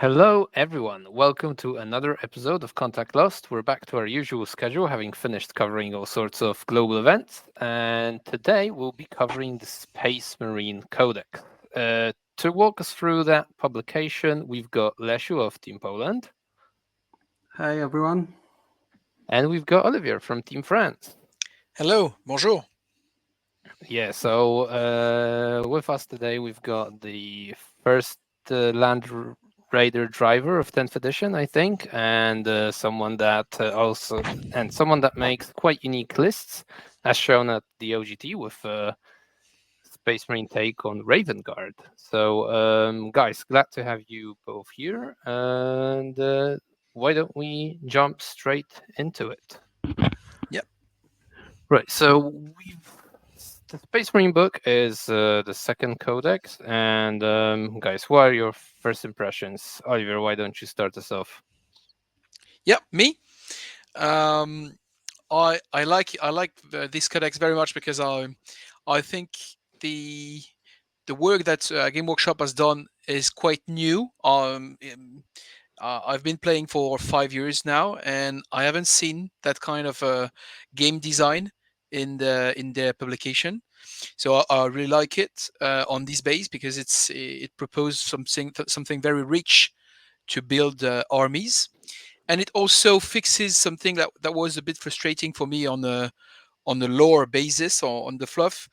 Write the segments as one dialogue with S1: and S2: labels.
S1: Hello, everyone. Welcome to another episode of Contact Lost. We're back to our usual schedule, having finished covering all sorts of global events. And today we'll be covering the Space Marine Codex. To walk us through that publication, we've got Lesiu of Team Poland,
S2: Hi everyone.
S1: and we've got Olivier from Team France.
S3: Hello, bonjour.
S1: Yeah, so with us today, we've got the first Raider driver of 10th edition, I think, and someone that makes quite unique lists, as shown at the OGT with Space Marine take on Raven Guard. So, guys, glad to have you both here, and why don't we jump straight into it?
S3: Yep.
S1: Right. So the Space Marine book is the second codex, and guys, what are your first impressions? Oliver, why don't you start us off?
S3: Yep, me. Um, I like this codex very much because I think the the work that Game Workshop has done is quite new. I've been playing for 5 years now, and I haven't seen that kind of game design in their publication. So I really like it on this base because it proposed something very rich to build armies, and it also fixes something that was a bit frustrating for me on the lore basis or on the fluff.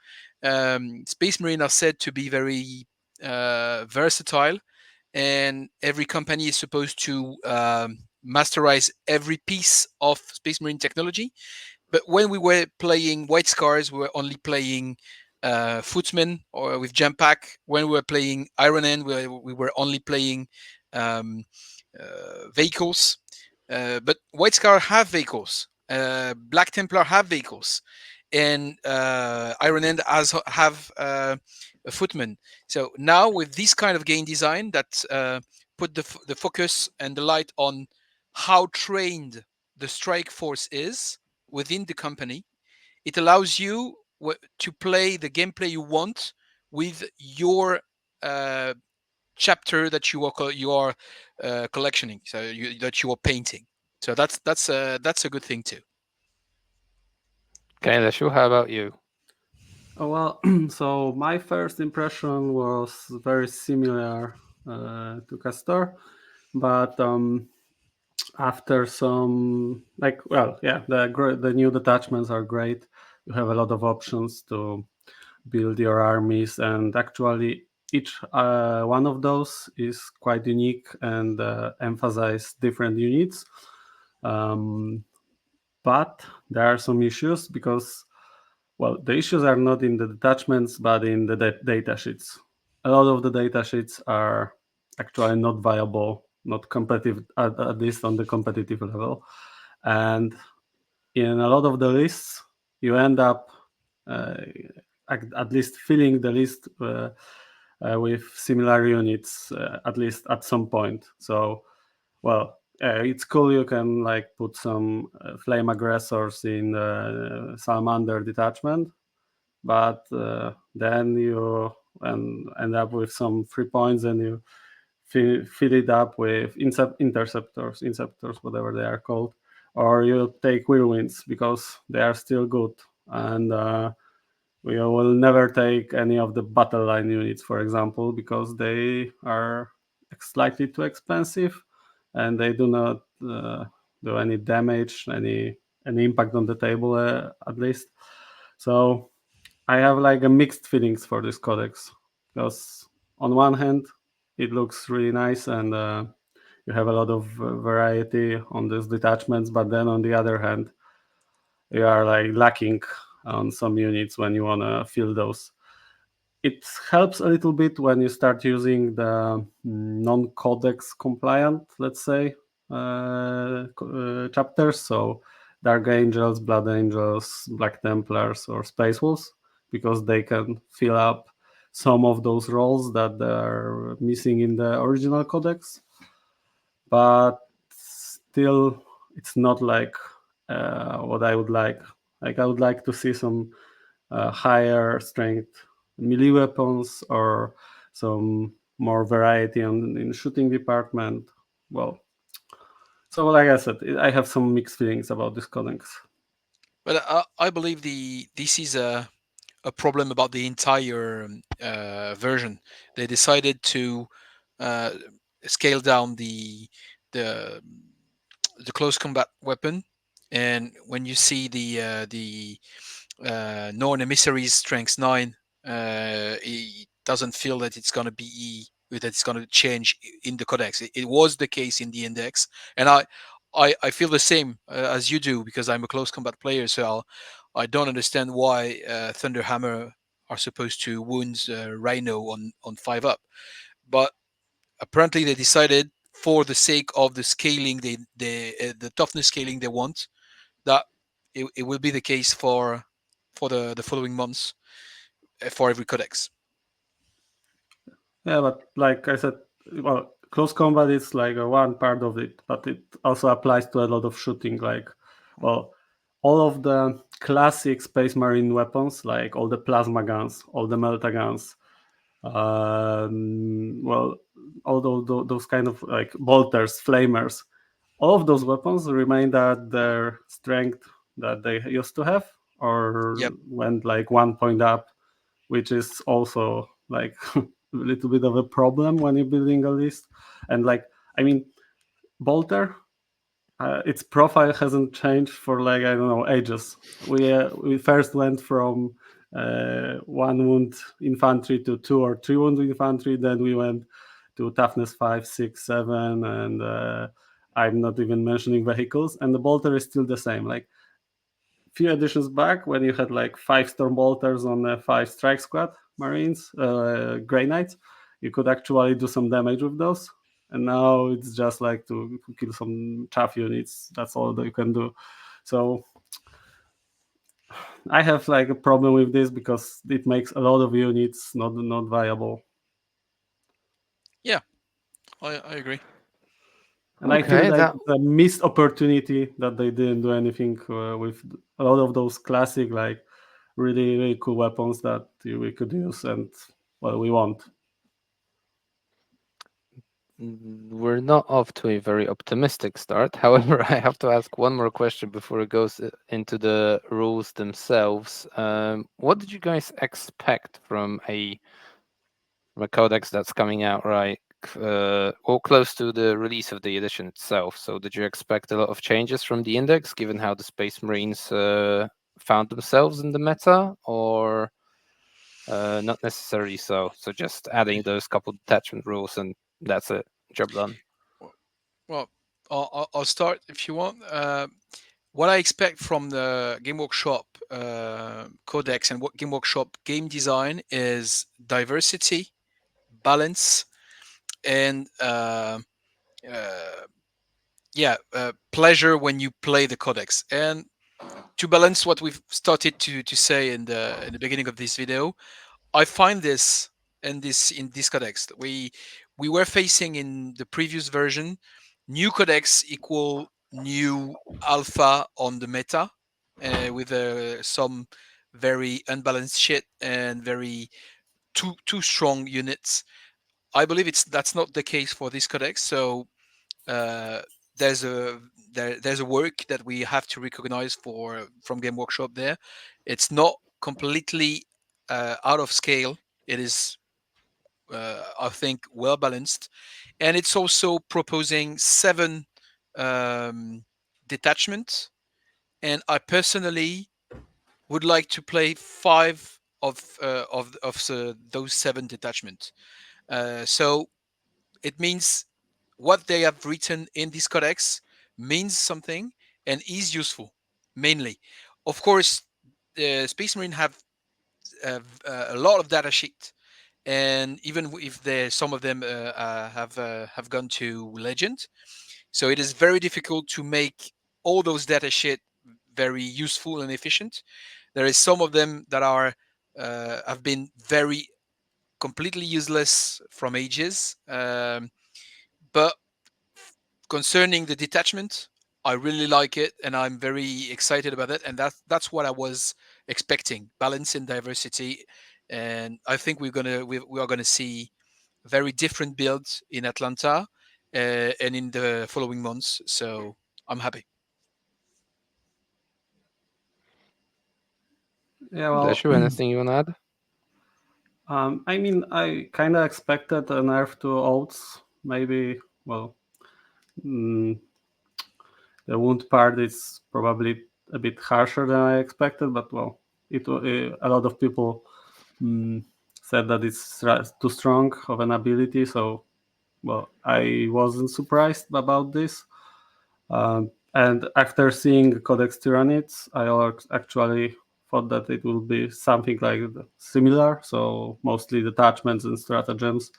S3: Space Marine are said to be very versatile, and every company is supposed to masterize every piece of Space Marine technology. But when we were playing White Scars, we were only playing Footmen or with Jump Pack. When we were playing Iron Hand, we were only playing um, vehicles. But White Scar have vehicles. Black Templar have vehicles, and Iron Hand have a footman. So now with this kind of game design that put the focus and the light on how trained the strike force is within the company, it allows you to play the gameplay you want with your uh, chapter that you are collectioning, so that you are painting. So that's a good thing too.
S1: Okay, Leshu, how about you?
S2: Oh, well, so my first impression was very similar to Castor, but after some the new detachments are great. You have a lot of options to build your armies, and actually each one of those is quite unique and emphasize different units. Um, but there are some issues because, well, the issues are not in the detachments but in the data sheets. A lot of the data sheets are actually not viable, not competitive, at least on the competitive level. And in a lot of the lists you end up uh, at least filling the list with similar units, at least at some point. So, well, it's cool. You can like put some flame aggressors in the salamander detachment, but then you end up with some 3 points, and you fill it up with interceptors, whatever they are called, or you take whirlwinds because they are still good. And we will never take any of the battle line units, for example, because they are slightly too expensive and they do not do any damage, any impact on the table, at least. So I have like a mixed feelings for this codex because on one hand it looks really nice, and you have a lot of variety on these detachments, but then on the other hand you are like lacking on some units when you want to fill those. It helps a little bit when you start using the non-codex compliant, let's say, chapters. So Dark Angels, Blood Angels, Black Templars, or Space Wolves, because they can fill up some of those roles that are missing in the original codex. But still, it's not like what I would like. Like I would like to see some higher strength melee weapons, or some more variety in shooting department. Well, so like I said, I have some mixed feelings about this codex.
S3: But I believe this is a problem about the entire version. They decided to uh, scale down the the close combat weapon, and when you see the known emissaries strength 9, it doesn't feel that it's going to be that it's going to change in the codex. It was the case in the index, and I feel the same as you do, because I'm a close combat player. So I don't understand why Thunderhammer are supposed to wound Rhino on 5 up, but apparently they decided, for the sake of the scaling, the toughness scaling they want, that it will be the case for the following months for every codex.
S2: Yeah, but like I said, well, close combat is like a one part of it, but it also applies to a lot of shooting. Like, well, all of the classic Space Marine weapons, like all the plasma guns, all the melta guns, well, all those kind of like bolters, flamers, all of those weapons remained at their strength that they used to have, or
S3: Yep.
S2: went like 1 point up, which is also like a little bit of a problem when you're building a list. And like, I mean, bolter, its profile hasn't changed for like, I don't know, ages. We first went from 1 wound infantry to 2 or 3 wound infantry, then we went to toughness 5, 6, 7, and I'm not even mentioning vehicles, and the bolter is still the same. Like, few editions back, when you had like 5 storm bolters on a 5 strike squad marines, Grey Knights, you could actually do some damage with those. And now it's just like to kill some chaff units. That's all that you can do. So I have like a problem with this because it makes a lot of units not viable.
S3: Yeah, I agree.
S2: And I feel
S1: Okay,
S2: like
S1: that
S2: it's a missed opportunity that they didn't do anything with a lot of those classic, like really cool weapons that we could use, and well, we want.
S1: we're not off to a very optimistic start. However, I have to ask one more question before it goes into the rules themselves. What did you guys expect from a codex that's coming out right or close to the release of the edition itself? So did you expect a lot of changes from the index, given how the Space Marines found themselves in the meta, or not necessarily so? So just adding those couple detachment rules and that's it, job done.
S3: Well, I'll start if you want. What I expect from the Game Workshop codex and what Game Workshop game design is diversity, balance, and uh, yeah, pleasure when you play the codex. And to balance what we've started to say in the beginning of this video, I find this in this codex. We were facing in the previous version new codex equal new alpha on the meta, with some very unbalanced shit and very too strong units. I believe that's not the case for this codex. So uh, there's a there's a work that we have to recognize for from Game Workshop there. It's not completely out of scale. It is, I think, well balanced, and it's also proposing 7 um, detachments. And I personally would like to play 5 of those 7 detachments. So it means what they have written in this codex means something and is useful, mainly. Of course, the Space Marine have a lot of data sheet, and even if some of them have gone to Legend, so it is very difficult to make all those data sheet very useful and efficient. There is some of them that are have been very completely useless from ages. But concerning the detachment, I really like it, and I'm very excited about it. And that's what I was expecting: balance and diversity. And I think we are gonna see very different builds in Atlanta and in the following months. So I'm happy.
S2: Yeah, well,
S1: Lesiu, anything you want to add?
S2: I mean, I kind of expected a nerf to oats. Maybe, well, mm, the wound part is probably a bit harsher than I expected, but well, a lot of people mm, said that it's too strong of an ability. So, well, I wasn't surprised about this. And after seeing Codex Tyranids, actually thought that it will be something like similar. So mostly detachments and stratagems.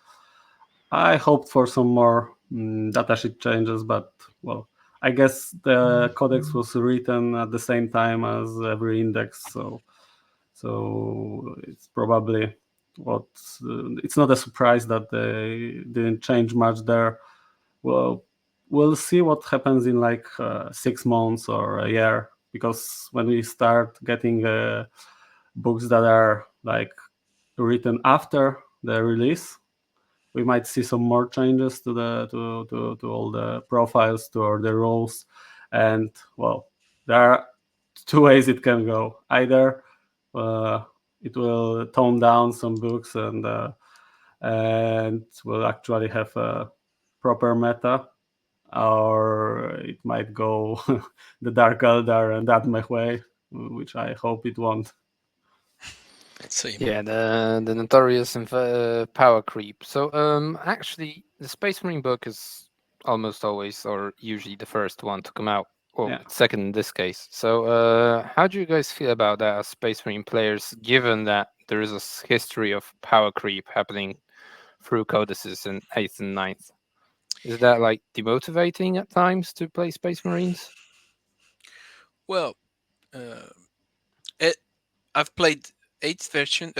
S2: I hoped for some more datasheet changes, but well, I guess the codex was written at the same time as every index, so it's probably what it's not a surprise that they didn't change much there. Well, we'll see what happens in like 6 months or a year, because when we start getting books that are like written after the release, we might see some more changes to to all the profiles, to all the roles. And well, there are two ways it can go. Either uh, it will tone down some books and will actually have a proper meta, or it might go the Dark Eldar and Admech way, which I hope it won't.
S3: Same.
S1: Yeah, the notorious power creep. So actually the Space Marine book is almost always or usually the first one to come out. Well,
S2: Yeah.
S1: it's second in this case. So how do you guys feel about that as Space Marine players, given that there is a history of power creep happening through codices in 8th and 9th? Is that like demotivating at times to play Space Marines?
S3: Well, uh, it, I've played version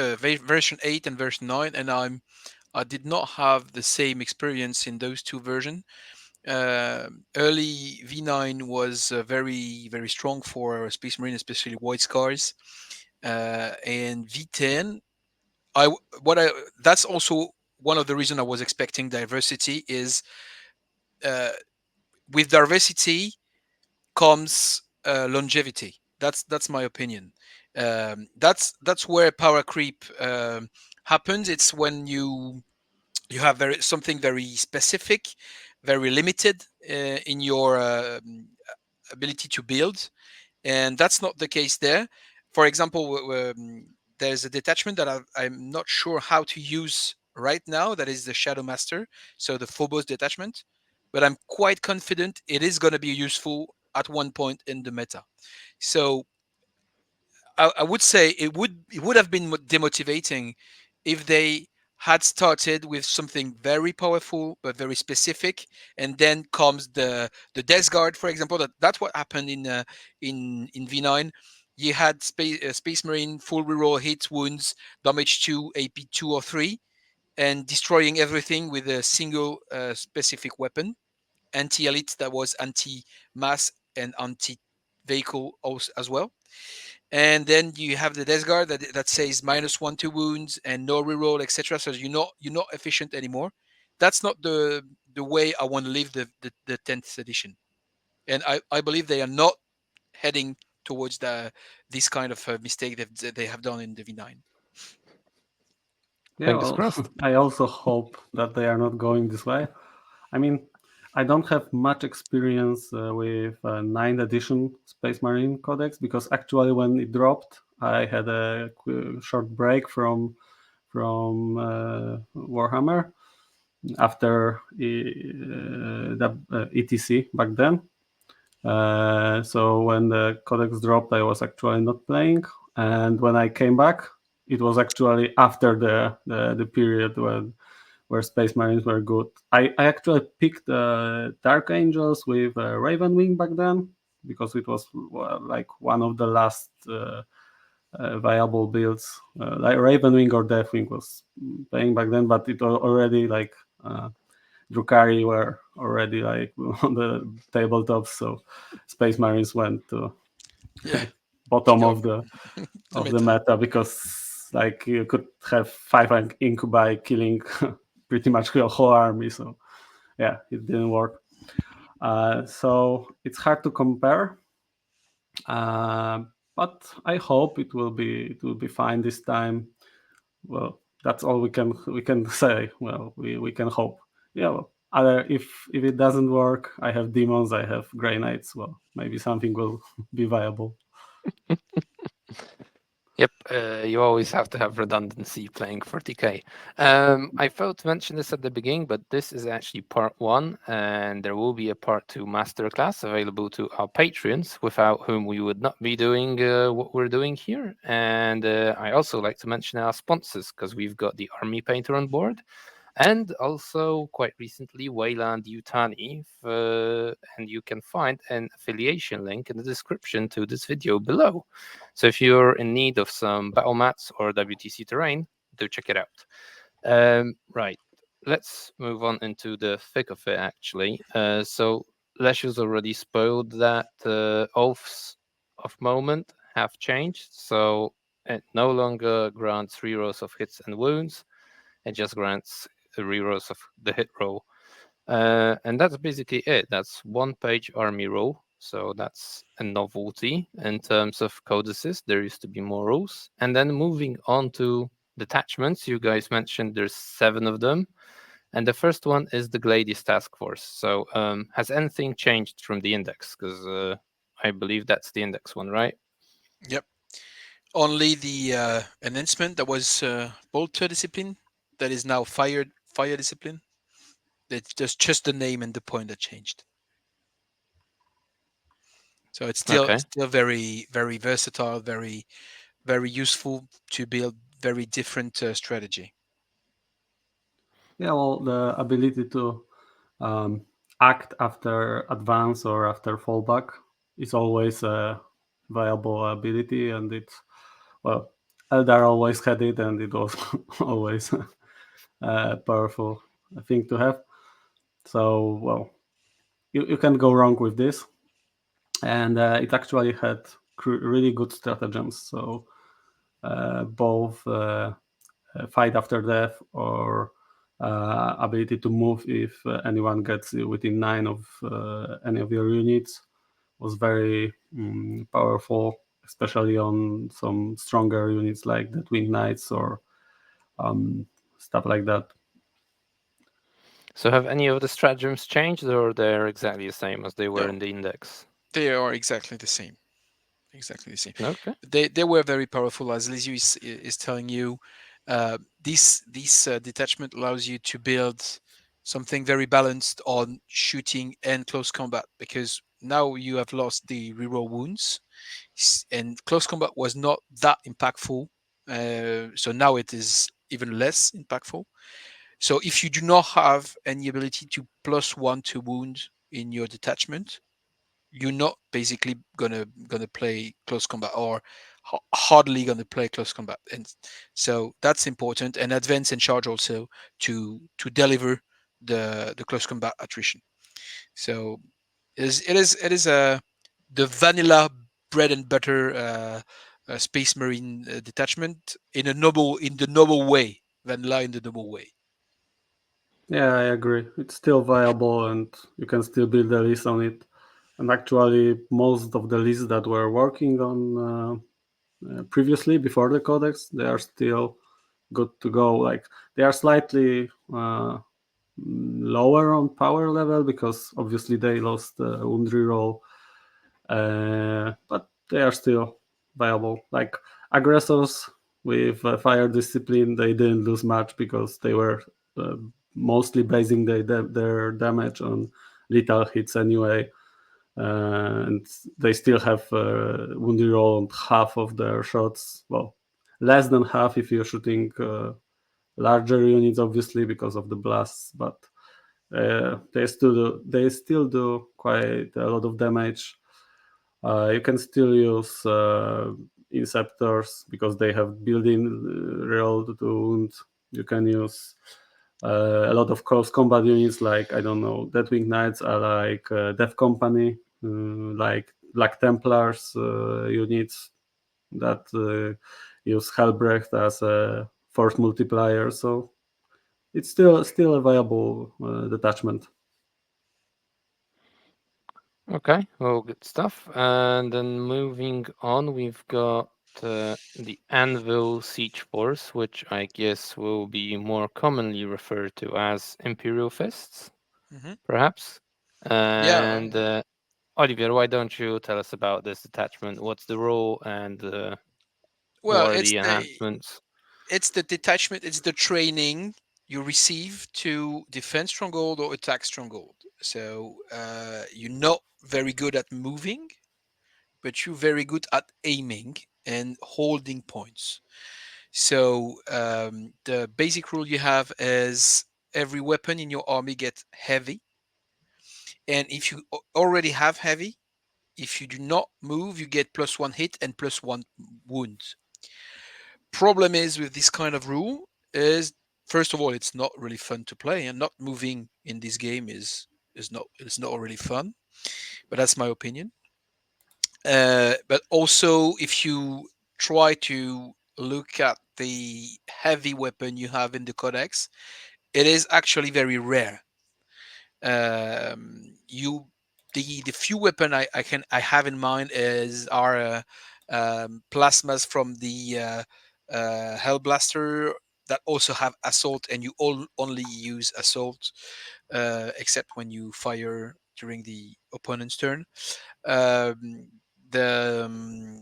S3: 8 and version 9, and I did not have the same experience in those two versions. Early V9 was very strong for Space Marine, especially White Scars, and V10. I what I That's also one of the reasons I was expecting diversity is uh, with diversity comes longevity. That's my opinion. That's where power creep happens. It's when you have something very specific, very limited in your ability to build, and that's not the case there. For example, there's a detachment that I'm not sure how to use right now. That is the Shadow Master, so the Phobos detachment. But I'm quite confident it is going to be useful at one point in the meta. So I would say it would have been demotivating if they had started with something very powerful but very specific, and then comes the Death Guard, for example. That's what happened in V9. You had Space Marine full reroll hits, wounds, damage 2, AP 2 or 3, and destroying everything with a single specific weapon. Anti elite that was anti mass and anti vehicle as well. And then you have the Death Guard that says -1 to wounds and no reroll, etc. So you're not efficient anymore. That's not the way I want to live the 10th edition. And I believe they are not heading towards this kind of mistake that they have done in the V9.
S2: Yeah,
S1: Fingers
S2: well,
S1: crossed.
S2: I also hope that they are not going this way. I mean, I don't have much experience with 9th edition Space Marine Codex, because actually when it dropped, I had a short break from Warhammer after the ETC back then. So when the codex dropped, I was actually not playing, and when I came back, it was actually after the period when where Space Marines were good. I actually picked Dark Angels with Ravenwing back then, because it was like one of the last viable builds. Like Ravenwing or Deathwing was playing back then, but it already like Drukhari were already like on the tabletops, so Space Marines went to
S3: Yeah, to
S2: bottom
S3: go
S2: of the
S3: meta.
S2: meta, because like you could have 5 incubi killing pretty much your whole army. So yeah, it didn't work. So it's hard to compare, but I hope it will be fine this time. Well, that's all we can say. Well, we can hope. Yeah. Well, other if it doesn't work, I have demons. I have grey knights. Well, maybe something will be viable.
S1: Yep, you always have to have redundancy playing 40k. I failed to mention this at the beginning, but this is actually part 1, and there will be a part 2 masterclass available to our patrons, without whom we would not be doing what we're doing here. And I also like to mention our sponsors, because we've got the Army Painter on board, and also quite recently Weyland-Yutani, and you can find an affiliation link in the description to this video below. So if you're in need of some battle mats or WTC terrain, do check it out. Right, let's move on into the thick of it actually. So Lesiu's already spoiled that oaths of moment have changed, so it no longer grants rerolls of hits and wounds. It just grants rerolls of the hit roll. And that's basically it. That's 1-page army roll. So that's a novelty in terms of codices. There used to be more rules. And then moving on to detachments, you guys mentioned there's 7 of them. And the first one is the Lost Taskforce. So has anything changed from the index? Because I believe that's the index one, right?
S3: Yep. Only the enhancement that was bolter discipline, that is now fire discipline. It's just the name and the point that changed. So it's
S1: Okay.
S3: still very very versatile, very very useful to build very different strategy.
S2: Yeah. Well, the ability to act after advance or after fallback is always a viable ability, and it's well, Eldar always had it, and it was always a powerful thing to have. So well, you can't go wrong with this, and it actually had really good stratagems. So both fight after death or ability to move if anyone gets within 9 of any of your units was very powerful, especially on some stronger units like the Twin Knights or stuff like that.
S1: So have any of the stratagems changed, or they're exactly the same as they were
S3: No,
S1: in the index?
S3: they are exactly the same. Exactly the same.
S1: Okay.
S3: They were very powerful, as Lesiu is telling you. This detachment allows you to build something very balanced on shooting and close combat, because now you have lost the reroll wounds, and close combat was not that impactful. So now it is even less impactful. So if you do not have any ability to +1 to wound in your detachment, you're not basically gonna play close combat, or hardly gonna play close combat, and so that's important. And advance and charge also to deliver the close combat attrition. So it is the vanilla bread and butter Space Marine detachment in the noble way, vanilla in the noble way.
S2: Yeah, I agree. It's still viable, and you can still build a list on it. And actually, most of the lists that were working on previously before the codex, they are still good to go. Like they are slightly lower on power level because obviously they lost wound reroll, but they are still viable. Like aggressors with fire discipline, they didn't lose much because they were uh, mostly basing their damage on lethal hits anyway. And they still have wound reroll on half of their shots. Well, less than half if you're shooting larger units, obviously because of the blasts, but they still do quite a lot of damage. You can still use Inceptors because they have built-in reroll to wound. You can use a lot of close combat units like, I don't know, Deathwing Knights are like Death Company, like Black Templars units that use Helbrecht as a force multiplier. So it's still a viable detachment.
S1: Okay, well, good stuff. And then moving on, we've got the Anvil Siege Force, which I guess will be more commonly referred to as Imperial Fists,
S3: Hmm.
S1: perhaps.
S3: Yeah.
S1: And Olivier, why don't you tell us about this detachment? What's the role and what
S3: Well,
S1: are the enhancements?
S3: it's the detachment, it's the training you receive to defend stronghold or attack stronghold. So you're not very good at moving, but you're very good at aiming and holding points. So the basic rule you have is every weapon in your army gets heavy, and if you already have heavy, if you do not move, you get +1 hit and +1 wound. Problem is with this kind of rule is, first of all, it's not really fun to play, and not moving in this game is not really fun. But that's my opinion. But also, if you try to look at the heavy weapon you have in the codex, it is actually very rare. You the few weapon I have in mind is are plasmas from the Hellblaster that also have assault, and you only use assault except when you fire during the opponent's turn. Um, the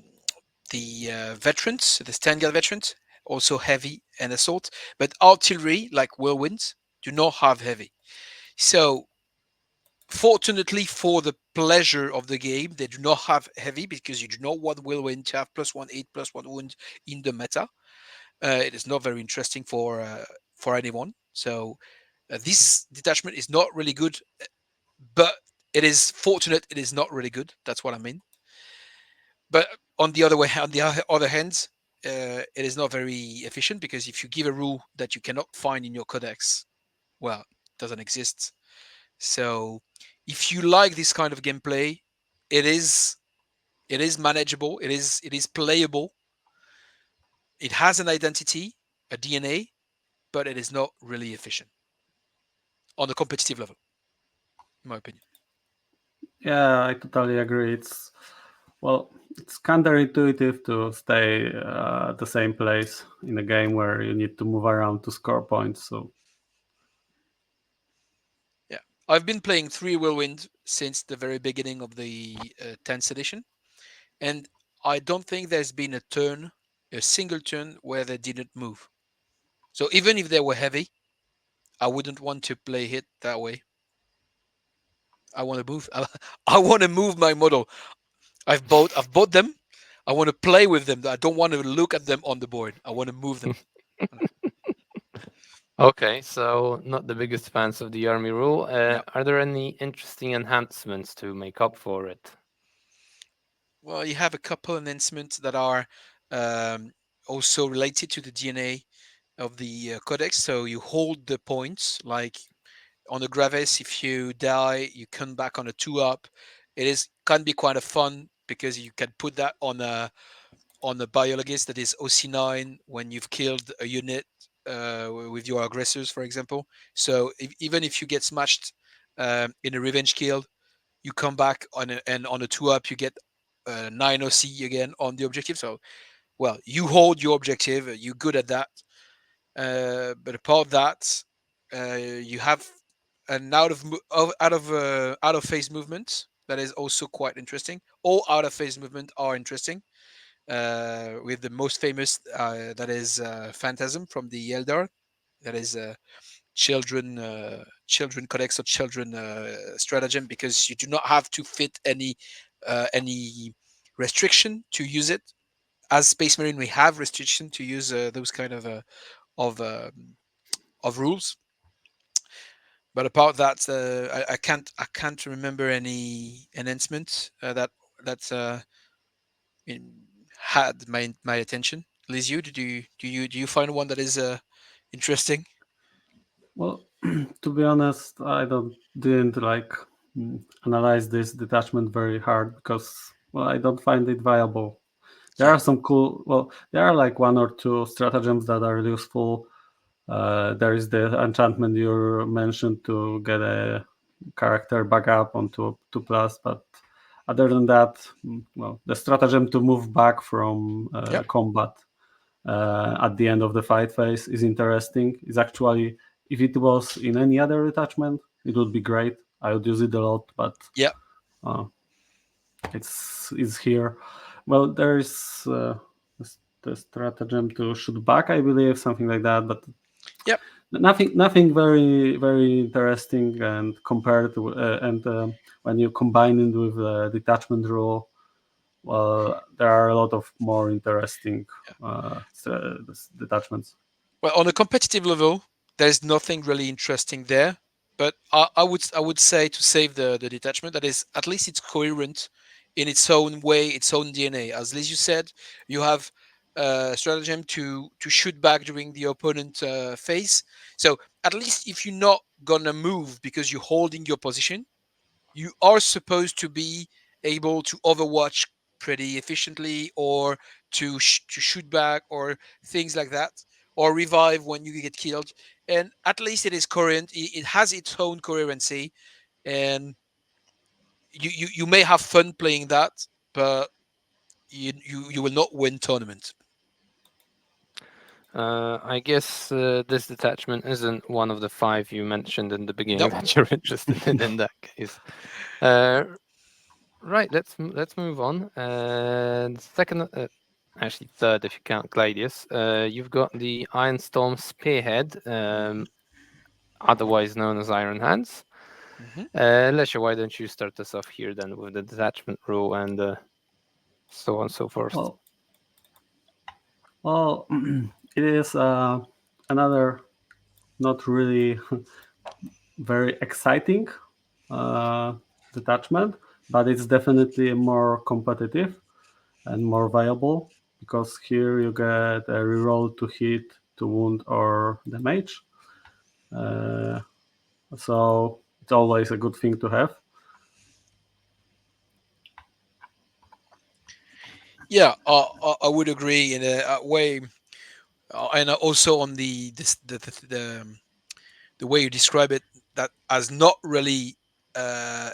S3: veterans, the Standard veterans, also heavy and assault, but artillery like whirlwinds do not have heavy. So fortunately for the pleasure of the game, they do not have heavy because you do not want whirlwind to have +1 8 +1 wound in the meta. It is not very interesting for anyone. So this detachment is not really good, but it is fortunate. It is not really good. That's what I mean. But on the other way, on the other hand, it is not very efficient because if you give a rule that you cannot find in your codex, well, it doesn't exist. So if you like this kind of gameplay, it is it is manageable. It is playable. It has an identity, a DNA, but it is not really efficient on a competitive level, in my opinion.
S2: Yeah, I totally agree. It's counterintuitive to stay at the same place in a game where you need to move around to score points. So
S3: Yeah, I've been playing Three Whirlwind since the very beginning of the 10th edition, and I don't think there's been a single turn where they didn't move. So even if they were heavy, I wouldn't want to play it that way. I want to move. I want to move my model. I've bought them. I want to play with them. I don't want to look at them on the board. I want to move them.
S1: Okay, so not the biggest fans of the army rule.
S3: No.
S1: Are there any interesting enhancements to make up for it?
S3: Well, you have a couple enhancements that are um, also related to the DNA of the codex. So you hold the points. Like on the Gravis, if you die, you come back on a 2 up. It is can be quite a fun because you can put that on a biologist that is OC9 when you've killed a unit with your aggressors, for example. So even if you get smashed in a revenge kill, you come back and on a 2 up, you get 9 OC again on the objective. So, well, you hold your objective, you're good at that. But apart of that, you have an out of phase movement that is also quite interesting. All out of phase movement are interesting with the most famous that is Phantasm from the Eldar. That is children codex or children stratagem because you do not have to fit any restriction to use it. As Space Marine, we have restriction to use those kind of um, of rules. But apart that, I can't remember any enhancement that had my attention. Liz, do you find one that is interesting?
S2: well, to be honest, I don't didn't like analyze this detachment very hard because I don't find it viable. There
S3: Yeah.
S2: are some cool. Well, there are like one or two stratagems that are useful. There is the enchantment you mentioned to get a character back up onto 2+, but other than that, well, the stratagem to move back from
S3: Yep.
S2: combat at the end of the fight phase is interesting. It's actually, if it was in any other detachment, it would be great. I would use it a lot, but
S3: Yeah.
S2: uh, it's here. Well, there is the stratagem to shoot back, I believe, something like that, but
S3: Yep.
S2: nothing very interesting. And compared to when you combine it with the detachment rule, well, there are a lot of more interesting detachments.
S3: Well, on a competitive level, there's nothing really interesting there. But I would say to save the detachment, that is at least it's coherent in its own way, its own DNA. As Liz you said, you have stratagem to shoot back during the opponent phase. So at least if you're not gonna move because you're holding your position, you are supposed to be able to overwatch pretty efficiently, or to shoot back, or things like that, or revive when you get killed. And at least it is coherent. It has its own coherency, and you may have fun playing that, but you will not win tournament.
S1: I guess this detachment isn't one of the 5 you mentioned in the beginning
S3: Nope.
S1: that you're interested in that case. Uh, right, let's move on. Second, actually third if you count Gladius. You've got the Ironstorm Spearhead, otherwise known as Iron Hands.
S3: Hmm.
S1: Lesha, why don't you start us off here then with the detachment rule and so on and so forth.
S2: Well, well, it is another not really very exciting uh, detachment, but it's definitely more competitive and more viable, because here you get a reroll to hit, to wound, or damage. Uh, so it's always a good thing to have.
S3: Yeah, I would agree in a way, and also on the way you describe it, that as not really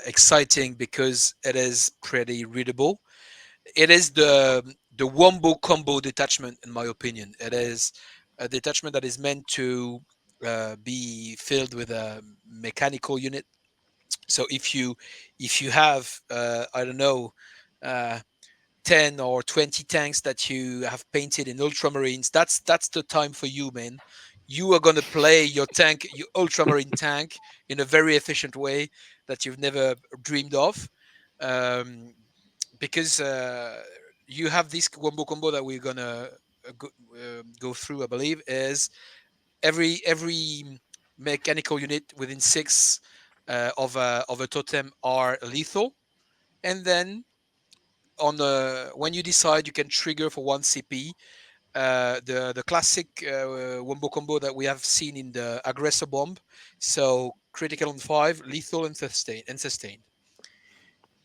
S3: exciting because it is pretty readable. It is the wombo combo detachment, in my opinion. It is a detachment that is meant to be filled with a mechanical unit. So if you have I don't know, uh, 10 or 20 tanks that you have painted in ultramarines, that's the time for you, man. You are going to play your ultramarine tank in a very efficient way that you've never dreamed of, um, because you have this wombo combo that we're going to go through, I believe, is every mechanical unit within 6 of a totem are lethal. And then on the when you decide, you can trigger for 1 CP the classic wombo combo that we have seen in the aggressor bomb. So critical on 5, lethal and sustained.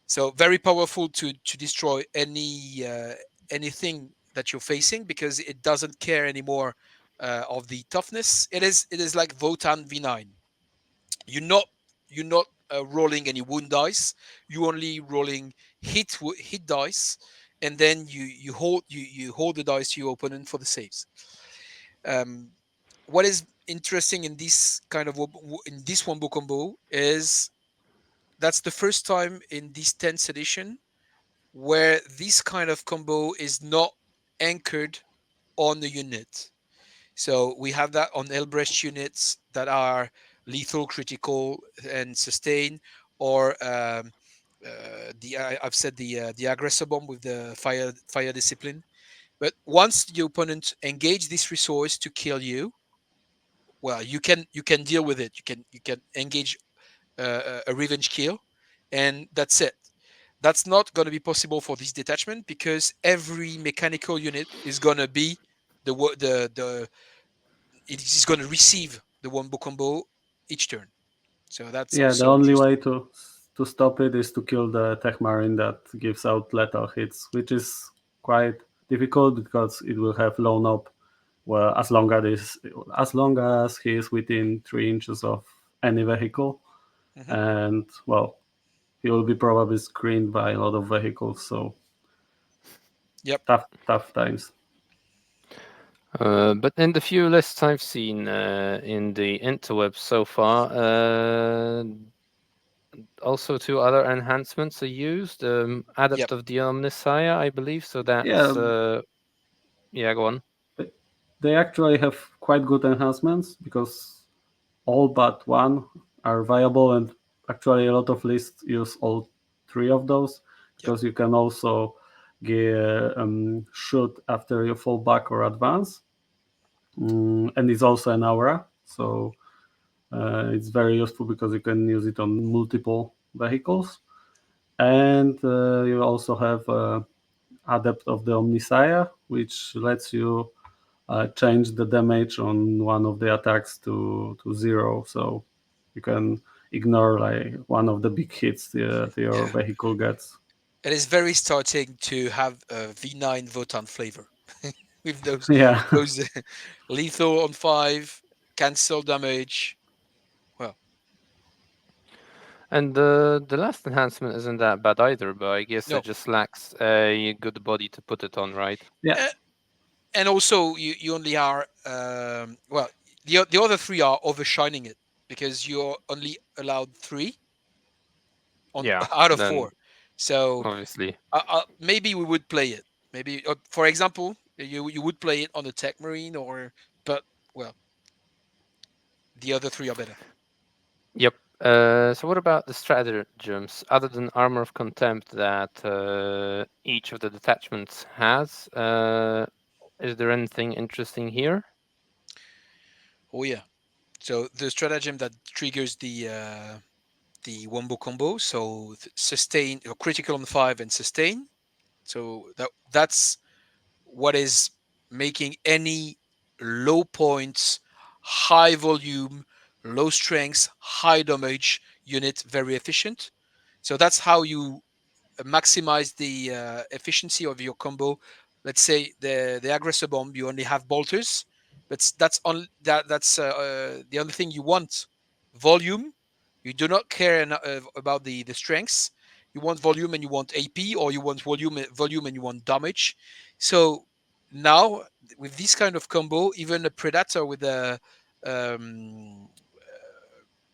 S3: So very powerful to destroy anything that you're facing, because it doesn't care anymore of the toughness. It is like Votan V9. You're not rolling any wound dice. You're only rolling hit dice, and then you hold the dice to your opponent for the saves. Um, what is interesting in this in this wombo combo is that's the first time in this 10th edition where this kind of combo is not anchored on the unit. So we have that on Elbrecht units that are lethal, critical, and sustain, or I've said the aggressor bomb with the fire discipline. But once the opponent engage this resource to kill you, well, you can deal with it. You can engage a revenge kill, and that's it. That's not going to be possible for this detachment, because every mechanical unit is going to be the it is going to receive the wombo combo each turn. So that's
S2: Yeah, the
S3: also
S2: only
S3: interesting.
S2: way to stop it is to kill the tech marine that gives out lethal hits, which is quite difficult because it will have low knob well, as long as he is within 3 inches of any vehicle,
S3: Hmm.
S2: and well, he will be probably screened by a lot of vehicles. So
S3: Yep.
S2: tough times.
S1: But in the few lists I've seen in the interwebs so far, also two other enhancements are used.
S3: Yep.
S1: Adept of the Omnissiah, I believe. So that's
S2: Yeah,
S1: yeah, go on.
S2: they actually have quite good enhancements because all but one are viable, and actually a lot of lists use all three of those
S3: Yep.
S2: because you can also shoot after you fall back or advance, and it's also an aura, so it's very useful because you can use it on multiple vehicles, and you also have Adept of the Omnissiah, which lets you change the damage on one of the attacks to zero, so you can ignore like one of the big hits your
S3: Yeah.
S2: vehicle gets.
S3: It is very starting to have a V9 Votan flavor with
S2: Yeah,
S3: those lethal on 5, cancel damage. Well,
S1: And the last enhancement isn't that bad either, but I guess it
S3: no.
S1: just lacks a good body to put it on, right?
S2: yeah,
S3: Eh, and also, you only are, well, the other three are overshining it because you're only allowed three on
S1: Yeah,
S3: out of
S1: then
S3: four. So
S1: obviously.
S3: maybe we would play it. Maybe, for example, you would play it on the Tech Marine, or but well, the other three are better.
S1: Yep. So what about the stratagems? Other than Armor of Contempt that each of the detachments has, is there anything interesting here?
S3: Oh yeah. So the stratagem that triggers the wombo combo, so sustain or critical on 5 and sustain. So that's what is making any low points, high volume, low strength, high damage unit very efficient. So that's how you maximize the efficiency of your combo. Let's say the aggressor bomb, you only have bolters, but that's on the only thing you want. Volume. You do not care about the strengths. You want volume and you want AP, or you want volume and you want damage. So now with this kind of combo, even a predator with a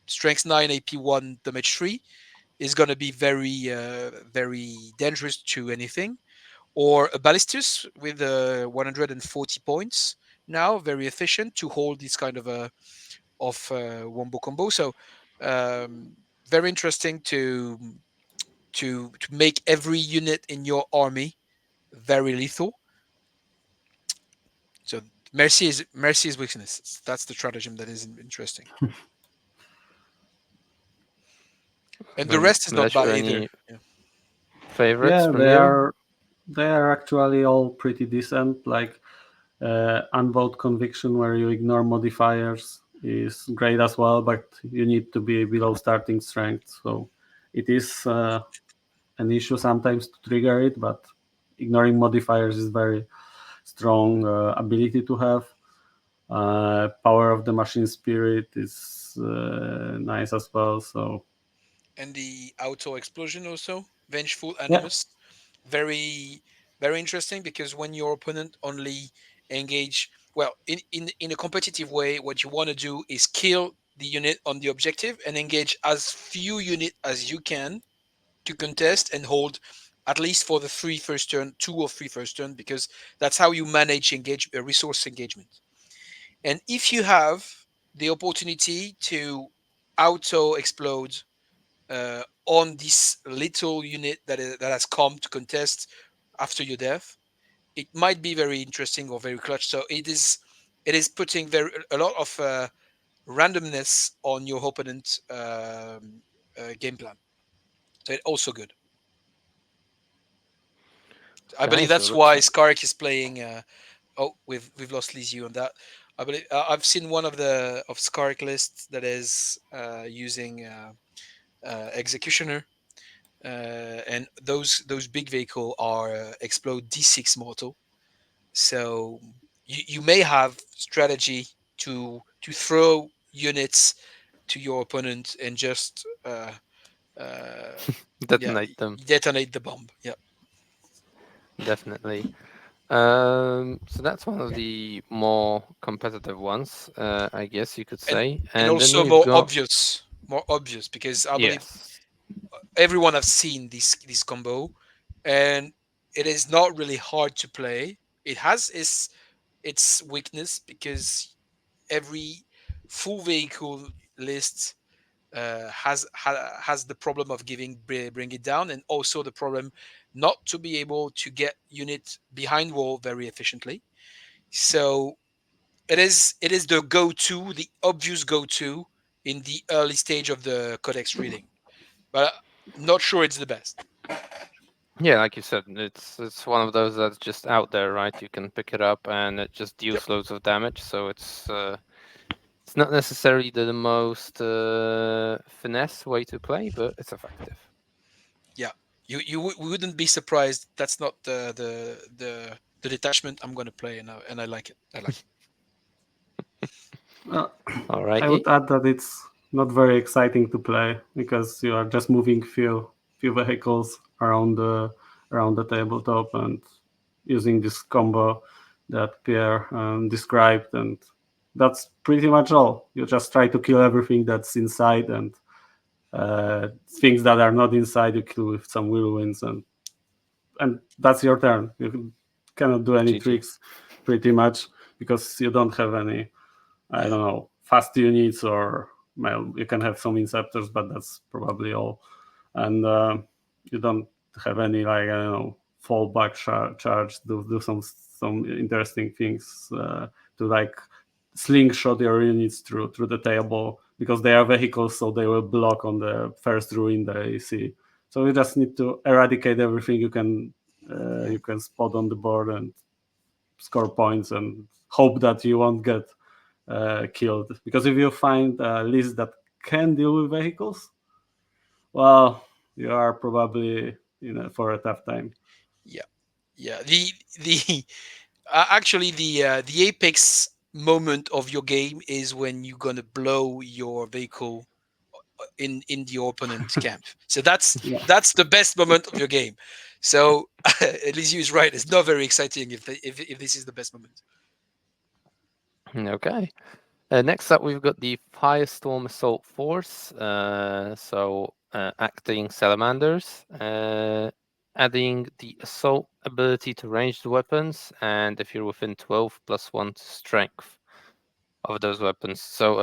S3: strength 9, AP 1, damage 3 is going to be very dangerous to anything. Or a ballistus with 140 points, now very efficient to hold this kind of a wombo combo. So um, very interesting to make every unit in your army very lethal. So Mercy's weakness. That's the stratagem that is interesting, and the rest is not bad
S1: Lesiu,
S3: either.
S1: any
S3: Yeah.
S1: favorites
S2: yeah,
S1: from you?
S2: they are actually all pretty decent. Like unvote conviction, where you ignore modifiers, is great as well, but you need to be below starting strength. So it is an issue sometimes to trigger it, but ignoring modifiers is very strong ability to have. Power of the machine spirit is nice as well. So
S3: And the auto explosion also, vengeful
S2: yeah,
S3: animus, very very interesting, because when your opponent only engage, well, in a competitive way, what you want to do is kill the unit on the objective and engage as few unit as you can to contest and hold at least for the three first turn, 2 or 3 first turn, because that's how you manage resource engagement. And if you have the opportunity to auto explode on this little unit that has come to contest after your death, it might be very interesting or very clutch. So it is putting a lot of randomness on your opponent game plan. So it's also good. I
S1: Okay,
S3: believe
S1: so
S3: that's
S1: looks
S3: why Skark is playing. Oh, we've lost Lesiu on that. I believe I've seen one of Skark lists that is using Executioner, and those big vehicle are explode D6 mortal. So You may have strategy to throw units to your opponent and just uh, yeah,
S1: Detonate them,
S3: detonate the bomb. Yeah,
S1: definitely. So that's one of the more competitive ones, I guess you could
S3: and
S1: say.
S3: and
S1: And then
S3: also
S1: we've got
S3: more obvious because I believe
S1: yes,
S3: everyone has seen this combo, and it is not really hard to play. It has its weakness because every full vehicle list has the problem of bring it down, and also the problem not to be able to get unit behind wall very efficiently. So it is the obvious go-to in the early stage of the codex reading, but not sure it's the best.
S1: yeah, like you said, it's one of those that's just out there, right? You can pick it up and it just
S3: Yep.
S1: deals loads of damage. So it's not necessarily the most finesse way to play, but it's effective.
S3: Yeah, you wouldn't be surprised. That's not the detachment I'm going to play, and I like it. I like it.
S2: Uh, I
S1: Alrighty.
S2: would add that it's not very exciting to play because you are just moving few vehicles around the tabletop and using this combo that Pierre described, and that's pretty much all. You just try to kill everything that's inside, and things that are not inside you kill with some whirlwinds, and that's your turn. You cannot do any
S1: GG.
S2: tricks, pretty much, because you don't have any, I
S3: Yeah,
S2: don't know, fast units, or well, you can have some inceptors, but that's probably all. And you don't have any, like, I don't know, fallback charge. Do some interesting things to, like, slingshot your units through the table, because they are vehicles, so they will block on the first ruin they see. So you just need to eradicate everything you can spot on the board and score points and hope that you won't get killed. Because if you find a list that can deal with vehicles, well, you are probably for a tough time.
S3: yeah, yeah. The actually the apex moment of your game is when you're gonna blow your vehicle in the opponent camp. So that's
S2: Yeah.
S3: that's the best moment of your game. So Lesiu is right. It's not very exciting if this is the best moment.
S1: Okay. Next up, we've got the Firestorm Assault Force. Acting salamanders, adding the assault ability to ranged weapons, and if you're within 12, +1 to strength of those weapons. So,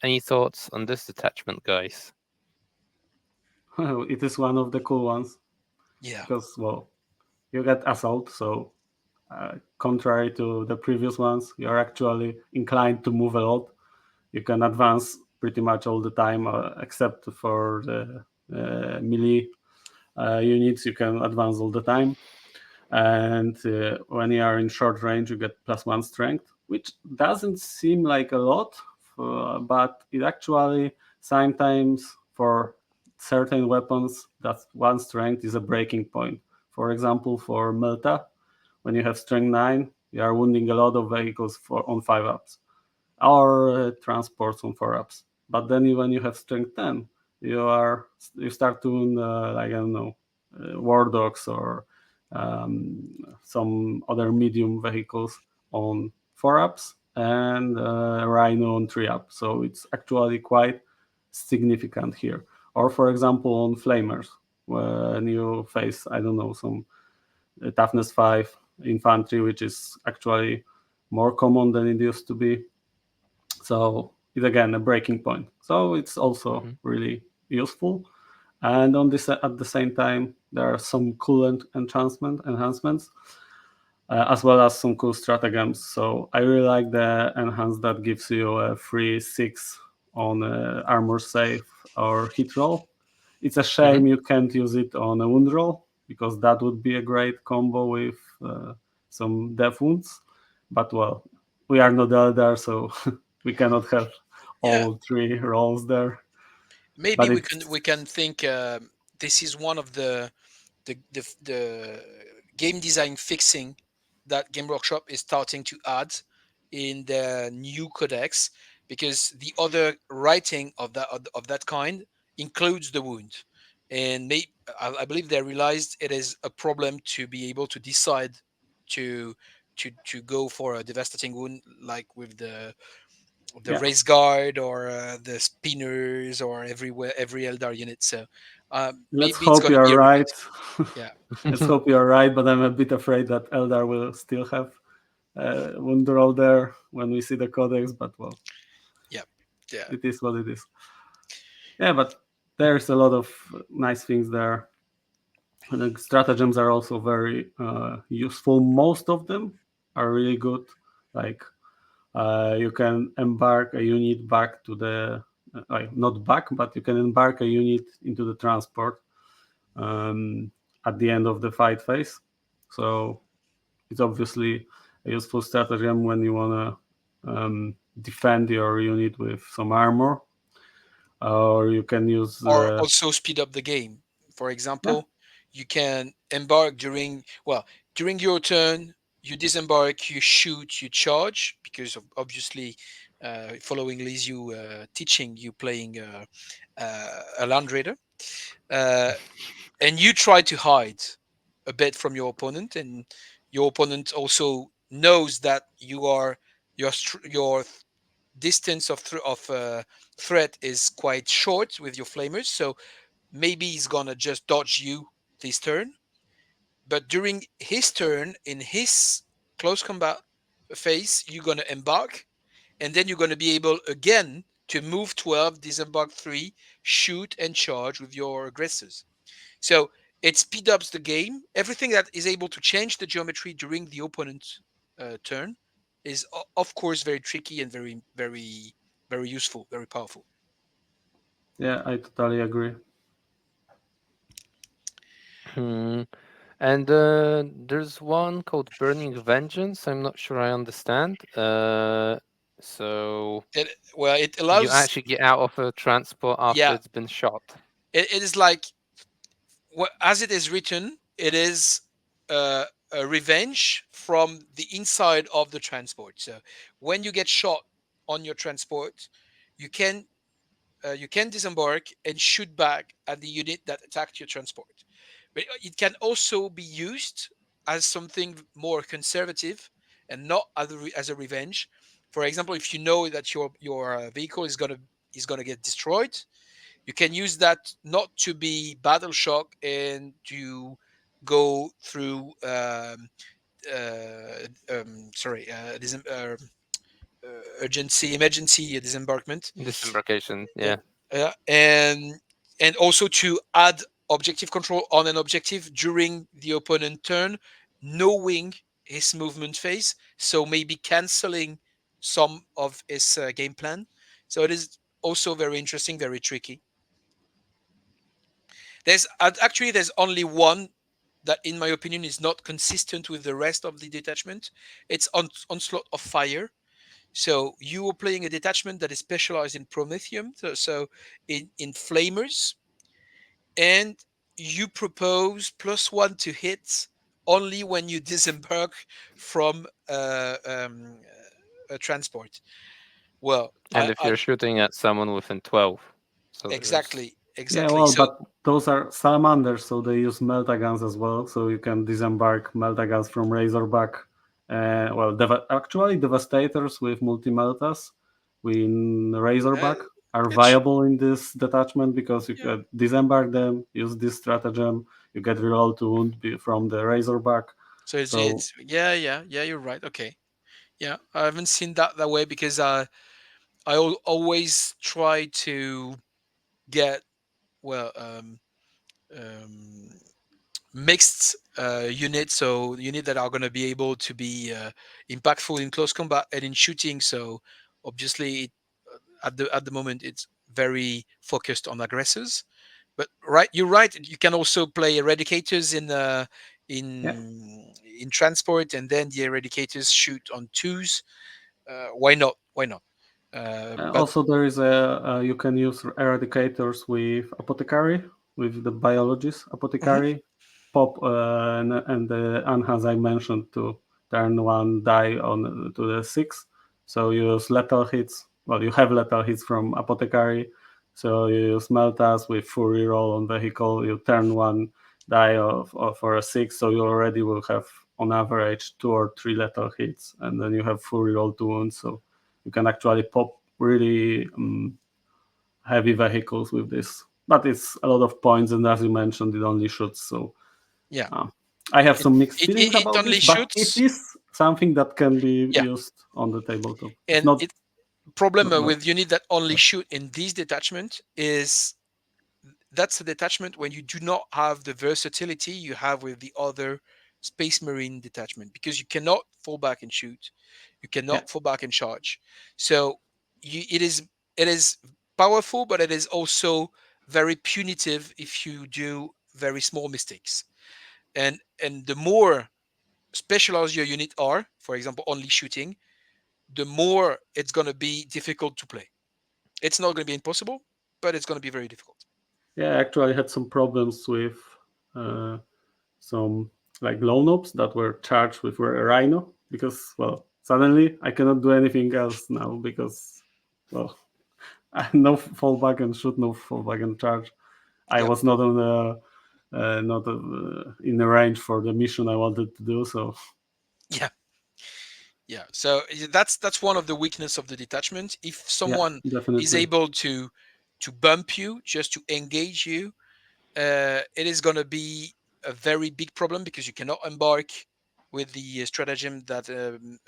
S1: any thoughts on this detachment, guys?
S2: It is one of the cool ones
S3: Yeah,
S2: because, well, you get assault, so contrary to the previous ones, you're actually inclined to move a lot. You can advance pretty much all the time, except for the melee units. You can advance all the time, and when you are in short range, you get +1 strength, which doesn't seem like a lot, but it actually sometimes for certain weapons that one strength is a breaking point. For example, for Melta, when you have strength 9, you are wounding a lot of vehicles on 5 ups, or transports on 4 ups. But then when you have strength 10, you start doing like, I don't know, war dogs, or um, some other medium vehicles on 4 ups, and Rhino on 3 up. So it's actually quite significant here. Or for example, on flamers, when you face, I don't know, some toughness 5 infantry, which is actually more common than it used to be. So it's again a breaking point. So it's also
S1: Hmm.
S2: really useful. And on this, at the same time, there are some cool enhancements, as well as some cool stratagems. So I really like the enhance that gives you a free 6 on armor save or hit roll. It's a
S1: Hmm.
S2: shame you can't use it on a wound roll, because that would be a great combo with some death wounds. But well, we are not Eldar, so we cannot have
S3: yeah.
S2: all 3 rolls there.
S3: Maybe
S2: But
S3: we
S2: it's
S3: can think this is one of the game design fixing that Game Workshop is starting to add in the new codex, because the other writing of that kind includes the wound, and I believe they realized it is a problem to be able to decide to to go for a devastating wound, like with the
S2: Yeah,
S3: race guard or the spinners or every Eldar unit. So
S2: let's
S3: maybe it's
S2: hope
S3: going to
S2: you're
S3: be a
S2: right.
S3: remix. Yeah,
S2: Let's hope you're right, but I'm a bit afraid that Eldar will still have wound roll there when we see the codex. But well,
S3: yeah, yeah.
S2: it is what it is. Yeah, but there's a lot of nice things there. The stratagems are also very useful. Most of them are really good. Like you can embark a unit back to the not back, but you can embark a unit into the transport um, at the end of the fight phase. So it's obviously a useful stratagem when you want to defend your unit with some armor, or you can use
S3: Or also speed up the game. For
S2: yeah,
S3: example, you can embark during your turn. You disembark, you shoot, you charge, because of obviously following Lesiu teaching you playing a land raider, uh, and you try to hide a bit from your opponent, and your opponent also knows that your distance of threat is quite short with your flamers, so maybe he's gonna just dodge you this turn. But during his turn, in his close combat phase, you're gonna embark, and then you're gonna be able again to move 12, disembark 3, shoot and charge with your aggressors. So it speeds up the game. Everything that is able to change the geometry during the opponent's turn is, of course, very tricky and very, very, very useful, very powerful.
S2: yeah, I totally agree.
S1: Hmm. And there's one called Burning Vengeance. I'm not sure I understand. So
S3: It
S1: you
S3: allows,
S1: actually get out of a transport after
S3: yeah,
S1: it's been shot.
S3: it is like, as it is written, it is uh, a revenge from the inside of the transport. So when you get shot on your transport, you can you can disembark and shoot back at the unit that attacked your transport. But it can also be used as something more conservative and not as a revenge. For example, if you know that your vehicle is gonna get destroyed, you can use that not to be battle shock and to go through sorry urgency emergency disembarkment.
S1: Disembarkation.
S3: Yeah,
S1: Yeah.
S3: yeah, and also to add objective control on an objective during the opponent turn, knowing his movement phase, so maybe canceling some of his game plan. So it is also very interesting, very tricky. There's only one that, in my opinion, is not consistent with the rest of the detachment. It's onslaught of fire. So you are playing a detachment that is specialized in Prometheum, so in flamers, and you propose +1 to hit only when you disembark from a transport. Well,
S1: And if
S3: I
S1: you're shooting at someone within 12, so there's
S3: exactly,
S2: Yeah,
S3: exactly.
S2: well,
S3: So
S2: but those are salamanders, so they use meltaguns as well. So you can disembark meltaguns from Razorback. Well, actually, devastators with multi meltas in
S3: uh,
S2: Razorback are
S3: it's
S2: viable in this detachment because you
S3: yeah.
S2: can disembark them, use this stratagem, you get reroll to wound from the Razorback.
S3: So it's
S2: So
S3: it's yeah, yeah, yeah. You're right. Okay. Yeah, I haven't seen that way, because I always try to get, well, um, mixed units, so units that are going to be able to be impactful in close combat and in shooting. So obviously, at the moment, it's very focused on aggressors. But right, you're right. You can also play eradicators
S2: yeah,
S3: in transport, and then the eradicators shoot on twos. Why not? Why not? But
S2: Also, there is a you can use eradicators with apothecary, with the biologist
S3: Mhm.
S2: apothecary, pop and the Anhas I mentioned to turn one die on to the 6. So you use lethal hits. Well, you have lethal hits from Apothecary. So you use Meltas with full reroll on vehicle. You turn one die of for a 6. So you already will have on average 2 or 3 lethal hits. And then you have full reroll 2 wounds. So you can actually pop really heavy vehicles with this. But it's a lot of points. And as you mentioned, it only shoots. So
S3: Yeah,
S2: uh, I have
S3: it
S2: some mixed
S3: it,
S2: feelings
S3: it, it
S2: about
S3: only
S2: this, but it
S3: shoots.
S2: is something that can be
S3: Yeah,
S2: used on the tabletop. It's
S3: and
S2: not,
S3: it problem
S2: not bad.
S3: with unit that only shoot in this detachment is that's a detachment when you do not have the versatility you have with the other Space Marine detachment, because you cannot fall back and shoot, you
S2: Yeah,
S3: cannot fall back and charge. So it is powerful, but it is also very punitive if you do very small mistakes. And the more specialized your unit are, for example, only shooting, the more it's going to be difficult to play. It's not going to be impossible, but it's going to be very difficult.
S2: yeah. Actually, I had some problems with uh, some like lone ops that were charged with a rhino because well, suddenly I cannot do anything else now because well, no fallback and shoot, no fallback and charge. I
S3: Yeah.
S2: was not on the not in the range for the mission I wanted to do. So
S3: Yeah. Yeah, so that's one of the weakness of the detachment. If
S2: yeah,
S3: someone is
S2: definitely.
S3: able to bump you just to engage you, it is going to be a very big problem, because you cannot embark with the stratagem that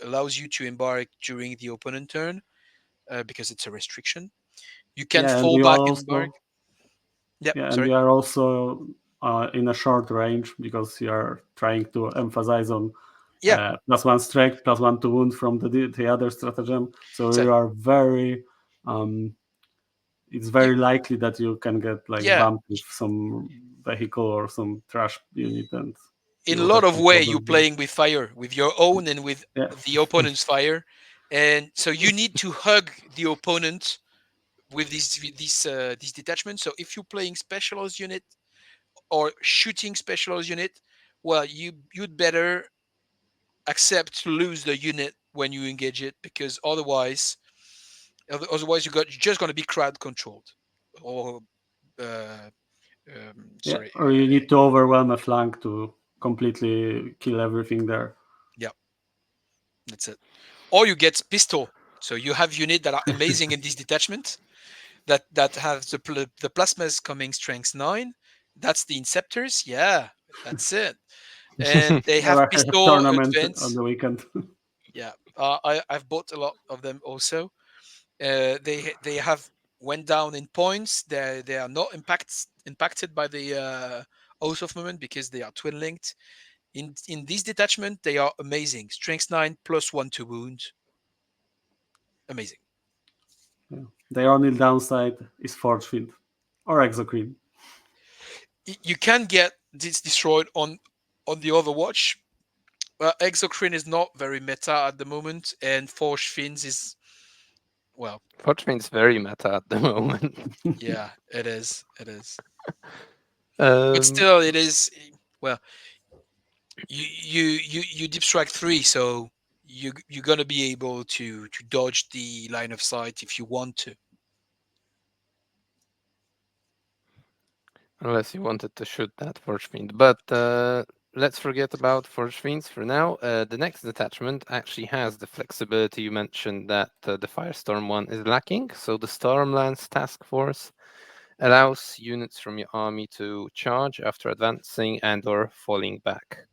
S3: allows you to embark during the opponent turn, because it's a restriction. You can
S2: Yeah, and
S3: fall
S2: you are
S3: back and embark.
S2: also
S3: Yeah,
S2: yeah, and
S3: sorry.
S2: you are also in a short range because you are trying to emphasize on
S3: Yeah,
S2: +1 strength, +1 to wound from the other stratagem. So
S3: so
S2: you are very um, it's
S3: you,
S2: very likely that you can get like
S3: yeah,
S2: bumped with some vehicle or some trash unit, and you
S3: in a
S2: will
S3: lot
S2: have
S3: of
S2: some
S3: way you're
S2: problems there.
S3: playing with fire, with your own and with
S2: Yeah,
S3: the opponent's fire, and so you need to hug the opponent with these detachments. So if you're playing specialized unit or shooting specialized unit, well, you'd better accept to lose the unit when you engage it, because otherwise you're just going to be crowd controlled, or uh,
S2: yeah.
S3: sorry,
S2: Or you need to overwhelm a flank to completely kill everything there.
S3: yeah, that's it. Or you get pistol. So you have units that are amazing in this detachment, that have the plasmas coming strength 9. That's the Inceptors. Yeah, that's it. And they have
S2: Never had a
S3: pistol
S2: tournament on
S3: advance.
S2: the weekend.
S3: Yeah, I've bought a lot of them also. They have went down in points. They are not impacted by the Oath of Movement, because they are twin linked. In this detachment, they are amazing. Strength 9 +1 to wound. Amazing.
S2: Yeah. The only downside is Forge Field or Exocrine.
S3: You can get this destroyed on the Overwatch. Exocrine is not very meta at the moment, and Forge Fins is, well,
S1: Fortune very meta at the moment.
S3: yeah, it is. It is. But
S1: um,
S3: still, it is. Well, you deep strike 3, so you're gonna be able to dodge the line of sight if you want to.
S1: unless you wanted to shoot that Forge Fiend. But let's forget about Forge Fiends for now. The next detachment actually has the flexibility you mentioned that the Firestorm one is lacking. So the Stormlands Task Force allows units from your army to charge after advancing and or falling back.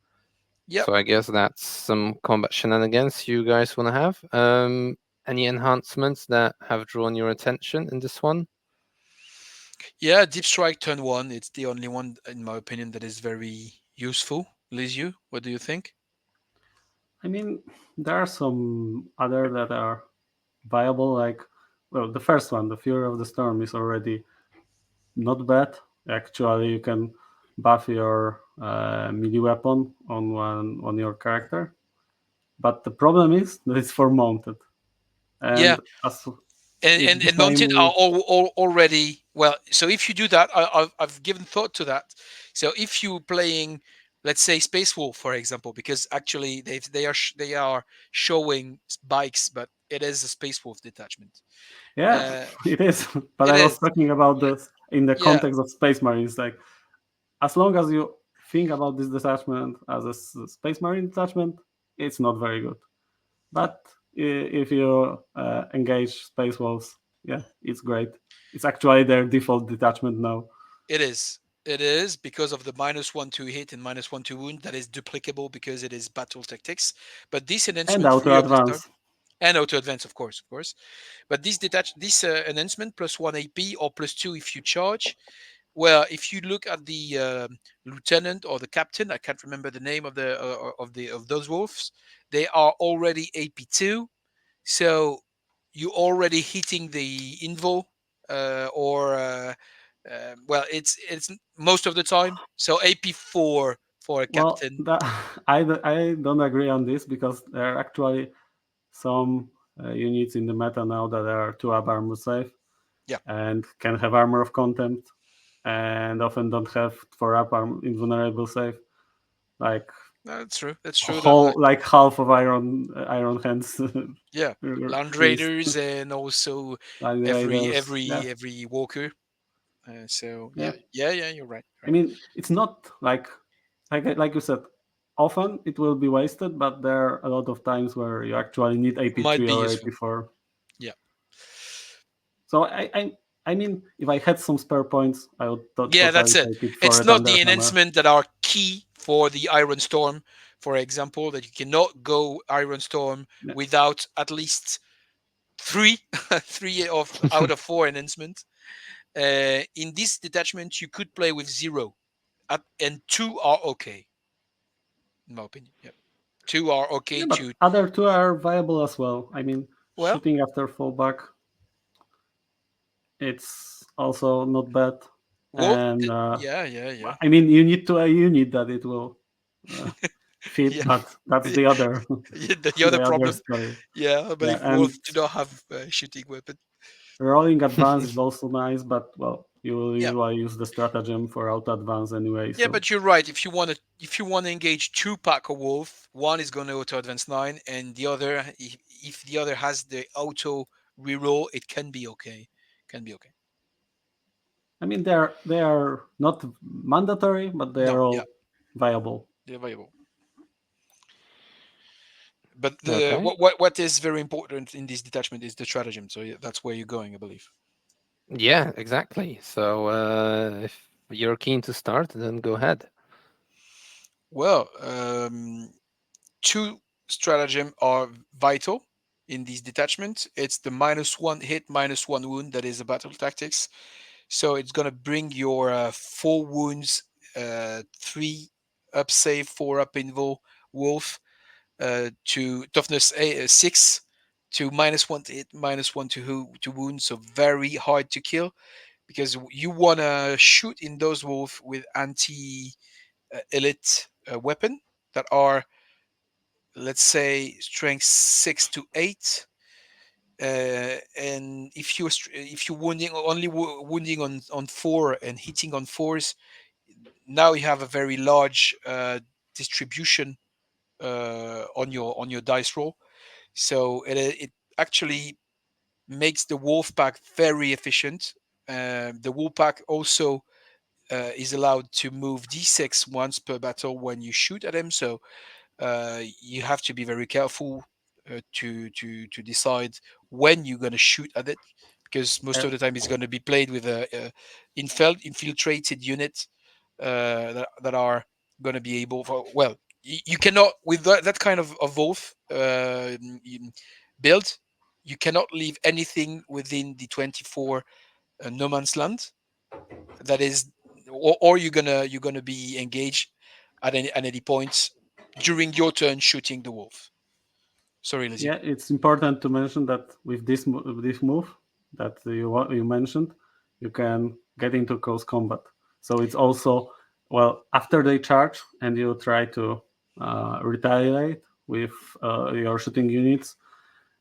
S3: Yep.
S1: So I guess that's some combat shenanigans you guys want to have. Any enhancements that have drawn your attention in this one?
S3: Yeah, deep strike turn 1. It's the only one, in my opinion, that is very useful. Lesiu, what do you think?
S2: I mean, there are some other that are viable. Like, well, the first one, the Fury of the Storm, is already not bad. Actually, you can buff your melee weapon on your character, but the problem is that it's for mounted,
S3: Yeah,
S2: and as it's
S3: and,
S2: the
S3: and
S2: same
S3: mounted are
S2: with
S3: all already well. So if you do that, I've given thought to that. So if you're playing let's say Space Wolf, for example, because actually they are showing bikes, but it is a Space Wolf detachment.
S2: Yeah,
S3: Uh,
S2: it is. But
S3: it
S2: I was
S3: is,
S2: talking about this in the
S3: yeah,
S2: context of Space Marines. Like, as long as you think about this detachment as a Space Marine detachment, it's not very good. But if you engage Space Wolves, yeah, it's great. It's actually their default detachment now.
S3: it is. It is because of the -1 2 hit and -1 2 wound that is duplicable because it is battle tactics. But this
S2: And
S3: enhancement free
S2: auto
S3: of the start
S2: advance.
S3: and auto advance, of course. But this enhancement +1 AP or +2 if you charge. Well, if you look at the lieutenant or the captain, I can't remember the name of of those wolves. They are already AP2, so you already hitting the invo or well, it's most of the time. So AP4 for a
S2: Well,
S3: captain.
S2: that, I don't agree on this because there are actually some units in the meta now that are 2-up armor safe
S3: Yeah,
S2: and can have armor of contempt and often don't have 4-up invulnerable save. Like
S3: that's true. That's true.
S2: whole, like half of Iron Hands
S3: Yeah, land
S2: list,
S3: raiders and also
S2: like the
S3: every
S2: raiders. Yeah,
S3: every every walker. So
S2: yeah.
S3: yeah. You're right.
S2: I
S3: Right.
S2: mean, it's not like you said. Often it will be wasted, but there are a lot of times where you actually need
S3: Might
S2: AP3
S3: be
S2: or
S3: useful.
S2: AP4.
S3: Yeah.
S2: So I mean, if I had some spare points, I would
S3: Yeah,
S2: totally
S3: that's it.
S2: take it for
S3: It's
S2: a
S3: not
S2: Thunder
S3: the
S2: Hammer.
S3: enhancement that are key for the Iron Storm, for example, that you cannot go Iron Storm
S2: Yeah.
S3: without at least three, three of out of four enhancements. In this detachment, you could play with zero, and two are okay, in my opinion. Yeah, two are okay
S2: Yeah, but
S3: to
S2: other two are viable as well. I mean,
S3: well,
S2: shooting after fallback, it's also not bad. And
S3: yeah,
S2: I mean, you need to a unit that it will uh, fit,
S3: yeah.
S2: but that's the other
S3: Yeah, the other
S2: the other
S3: problem,
S2: story.
S3: yeah, I
S2: Yeah,
S3: believe
S2: and
S3: Wolf do not have a shooting weapon.
S2: rolling advance is also nice, but well, you will
S3: Yeah,
S2: usually use the stratagem for auto advance anyway.
S3: yeah,
S2: So
S3: but you're right. If you want to engage two pack of wolf, one is going to auto advance 9, and the other, if the other has the auto reroll, it can be okay. Can be okay.
S2: I mean, they are not mandatory, but they are
S3: No, yeah,
S2: all viable.
S3: they're viable. But the
S1: Okay.
S3: what is very important in this detachment is the stratagem. So yeah, that's where you're going, I believe.
S1: Yeah, exactly. So if you're keen to start, then go ahead.
S3: Well, two stratagem are vital in these detachments. It's the -1 hit, -1 wound that is a battle tactics. So it's gonna bring your 4 wounds, 3 up save, 4 up invul wolf to toughness 6 to -1 to hit, -1 to wound. So very hard to kill because you wanna shoot in those wolf with anti elite weapon that are, let's say, strength 6 to 8. And if you're wounding only wounding on 4 and hitting on 4s, now you have a very large distribution on your dice roll. So it actually makes the wolf pack very efficient. The wolf pack also is allowed to move d6 once per battle when you shoot at him. So you have to be very careful to decide when you're going to shoot at it, because most
S2: Yeah,
S3: of the time it's going to be played with a infiltrated unit that are going to be able for, well, you cannot with that kind of wolf build, you cannot leave anything within the 24 no man's land. That is, or you're gonna be engaged at any point during your turn shooting the wolf. Sorry, Lizzie.
S2: yeah. It's important to mention that with this move that you mentioned, you can get into close combat. So it's also, well, after they charge and you try to retaliate with your shooting units,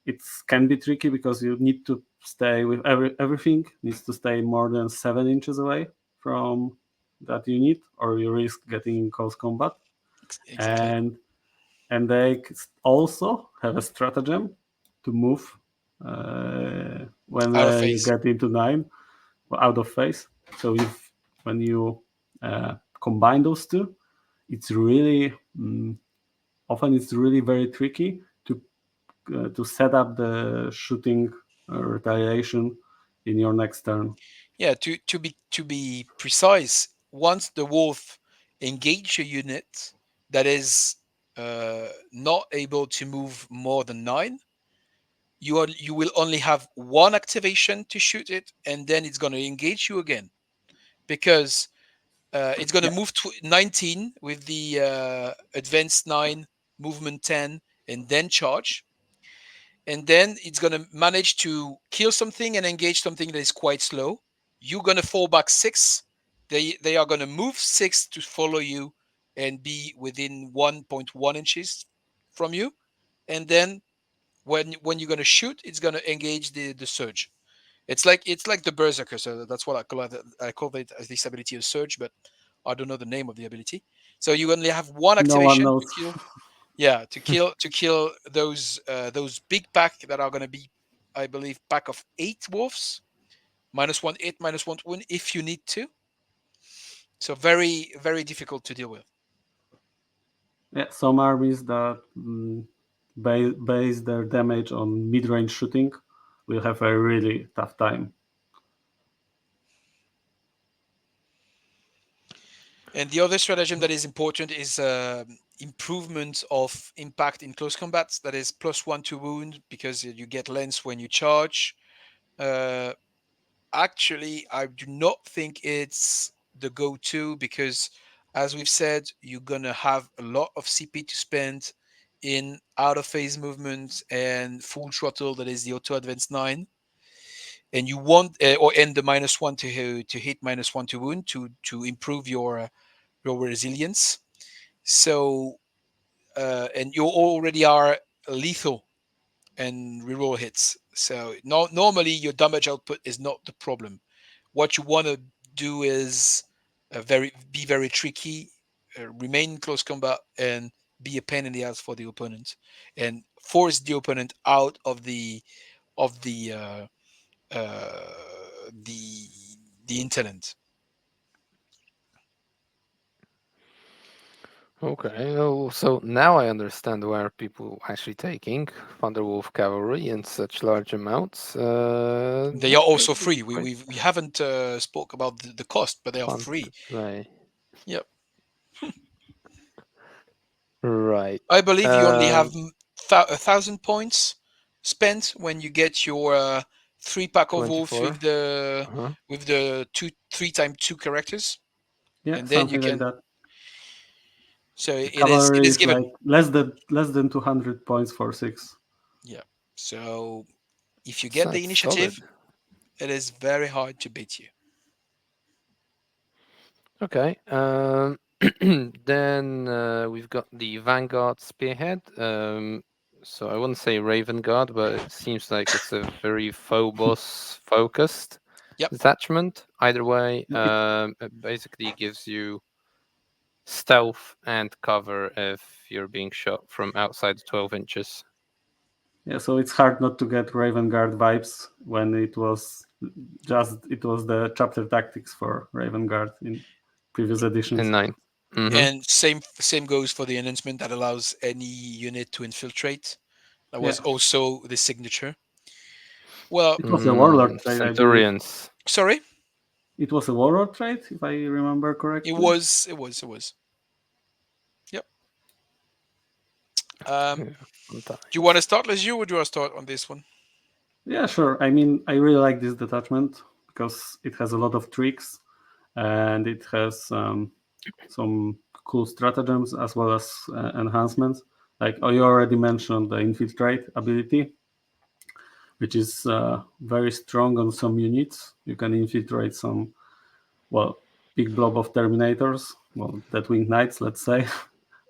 S2: it can be tricky because you need to stay with everything needs to stay more than 7 inches away from that unit, or you risk getting in close combat.
S3: Exactly.
S2: and they also have a stratagem to move when
S3: Out of
S2: you
S3: phase.
S2: get into 9 or out of phase. So when you combine those two, it's really often it's really very tricky to set up the shooting retaliation in your next turn.
S3: Yeah, to be precise, once the wolf engage a unit that is not able to move more than 9, you will only have one activation to shoot it, and then it's going to engage you again because it's going to
S2: Yeah,
S3: move to 19 with the advanced 9, movement 10, and then charge. And then it's going to manage to kill something and engage something that is quite slow. You're going to fall back 6. They are going to move 6 to follow you and be within 1.1 inches from you. And then when you're going to shoot, it's going to engage the surge. It's like the berserker, so that's what I call it. I call it as this ability of surge, but I don't know the name of the ability. So you only have one
S2: no one
S3: activation
S2: knows.
S3: to kill. Yeah, to kill those big pack that are going to be, I believe, pack of 8 wolves, -1 8, -1 win if you need to. So very very difficult to deal with.
S2: Yeah, some armies that base their damage on mid-range shooting will have a really tough time.
S3: And the other stratagem that is important is improvement of impact in close combats. That is +1 to wound because you get lens when you charge. Uh, Actually, I do not think it's the go-to because, as we've said, you're gonna have a lot of CP to spend in out of phase movement and full throttle. That is the auto advance 9, and you want or end the -1 to hit, -1 to wound to improve your resilience. So and you already are lethal and reroll hits. So normally your damage output is not the problem. What you want to do is be very tricky, remain in close combat, and be a pain in the ass for the opponent, and force the opponent out of uh, the the incident.
S1: Okay, oh, so now I understand why are people actually taking Thunderwolf cavalry in such large amounts.
S3: They are
S1: Okay,
S3: also
S1: it's
S3: free. We
S1: quite
S3: we haven't spoke about the cost, but they are
S1: fun
S3: free.
S1: to play.
S3: Yep.
S1: Right.
S3: I believe you only have
S1: Um,
S3: 1,000 points spent when you get your 3 pack of wolf
S1: 24.
S3: with the
S1: Uh-huh.
S3: 3 x 2 characters,
S2: Yeah,
S3: and then you
S2: something like
S3: can.
S2: that.
S3: So
S2: The
S3: it
S2: cavalry
S3: is
S2: is like
S3: given.
S2: less than 200 points for 6.
S3: Yeah. So if you get the
S1: Sounds solid.
S3: initiative, it is very hard to beat you.
S1: Okay. Then we've got the Vanguard Spearhead. So I wouldn't say Raven Guard, but it seems like it's a very Phobos focused
S3: Yep.
S1: detachment. Either way, it basically gives you stealth and cover if you're being shot from outside 12 inches.
S2: Yeah, so it's hard not to get Raven Guard vibes when it was the chapter tactics for Raven Guard in previous
S1: In
S2: editions.
S1: 9. Mm-hmm.
S3: And same goes for the enhancement that allows any unit to infiltrate. That
S2: Yeah,
S3: was also the signature. Well,
S2: it was a warlord trade, I believe.
S1: Centurions.
S3: sorry.
S2: It was a warlord trade, if I remember
S3: It
S2: correctly.
S3: was. It was. It was. Yep. Um,
S1: Yeah, fun
S3: do you want to
S1: times.
S3: start, Lesiu, or do I start on this one?
S2: Yeah, sure. I mean, I really like this detachment because it has a lot of tricks and it has some cool stratagems as well as enhancements. Like you already mentioned, the infiltrate ability, which is very strong on some units. You can infiltrate some, well, big blob of Terminators, well, Deathwing Knights, let's say,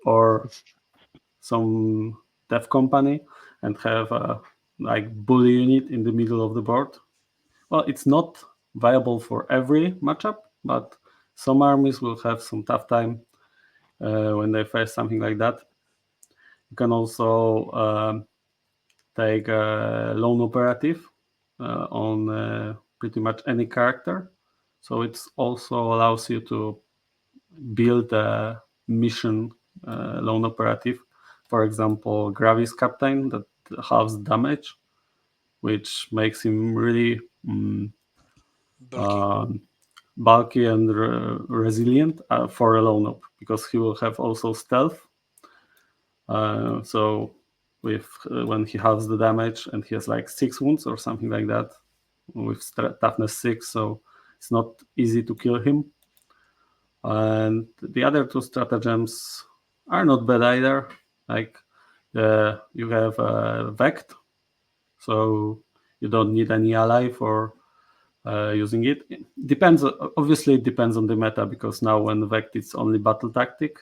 S2: or some Death Company, and have a like bully unit in the middle of the board. Well, it's not viable for every matchup, but some armies will have some tough time when they face something like that. You can also take a lone operative on pretty much any character. So it also allows you to build a mission lone operative. For example, Gravis Captain that halves damage, which makes him really
S3: Bulky.
S2: uh, bulky and resilient for a lone op, because he will have also stealth. So with when he halves the damage and he has like 6 wounds or something like that with toughness 6, so it's not easy to kill him. And the other two stratagems are not bad either. Like you have Vect, so you don't need any ally for using it. Depends, obviously it depends on the meta, because now when Vect is only battle tactic,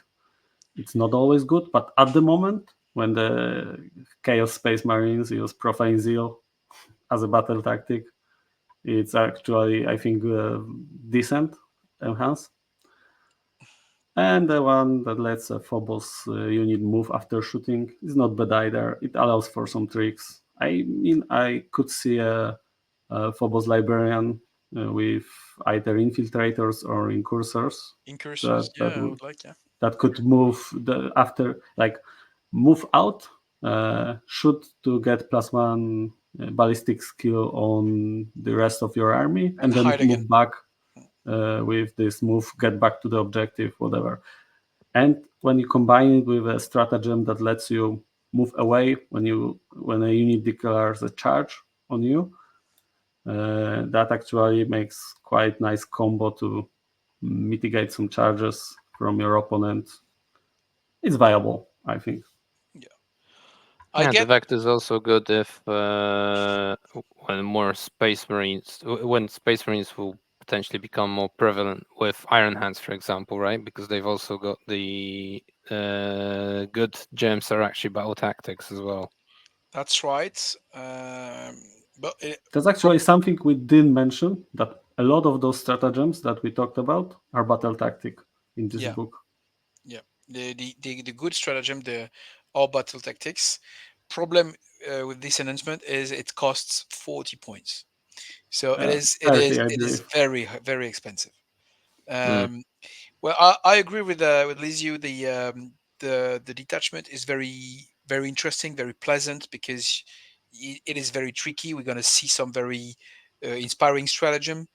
S2: it's not always good. But at the moment, when the Chaos Space Marines use Profane Zeal as a battle tactic, it's actually, I think, decent enhance. And the one that lets a Phobos unit move after shooting is not bad either. It allows for some tricks. I mean, I could see a Phobos librarian with either infiltrators or incursors that
S3: Incursors,
S2: that,
S3: yeah, I would like, yeah.
S2: that could move the after, like, move out, shoot to get +1 ballistic skill on the rest of your army,
S3: And
S2: and then
S3: hide again.
S2: move back with this move, get back to the objective, whatever. And when you combine it with a stratagem that lets you move away when a unit declares a charge on you, that actually makes quite nice combo to mitigate some charges from your opponent. It's viable, I think.
S3: Yeah. I
S1: Yeah, the
S3: get
S1: Vect is also good if when more when Space Marines will potentially become more prevalent with Iron Hands, for example, right? Because they've also got the good gems are actually battle tactics as well.
S3: that's right. But
S2: That's actually something we didn't mention, that a lot of those stratagems that we talked about are battle tactic in this
S3: yeah,
S2: book.
S3: yeah. The good stratagem, the all battle tactics. Problem with this announcement is it costs 40 points. So it is it
S2: 30,
S3: is
S2: I
S3: it is
S2: believe.
S3: very expensive.
S1: Mm.
S3: Um, well, I agree with Lesiu. The detachment is very interesting, very pleasant, because it is very tricky. We're gonna see some very inspiring stratagem.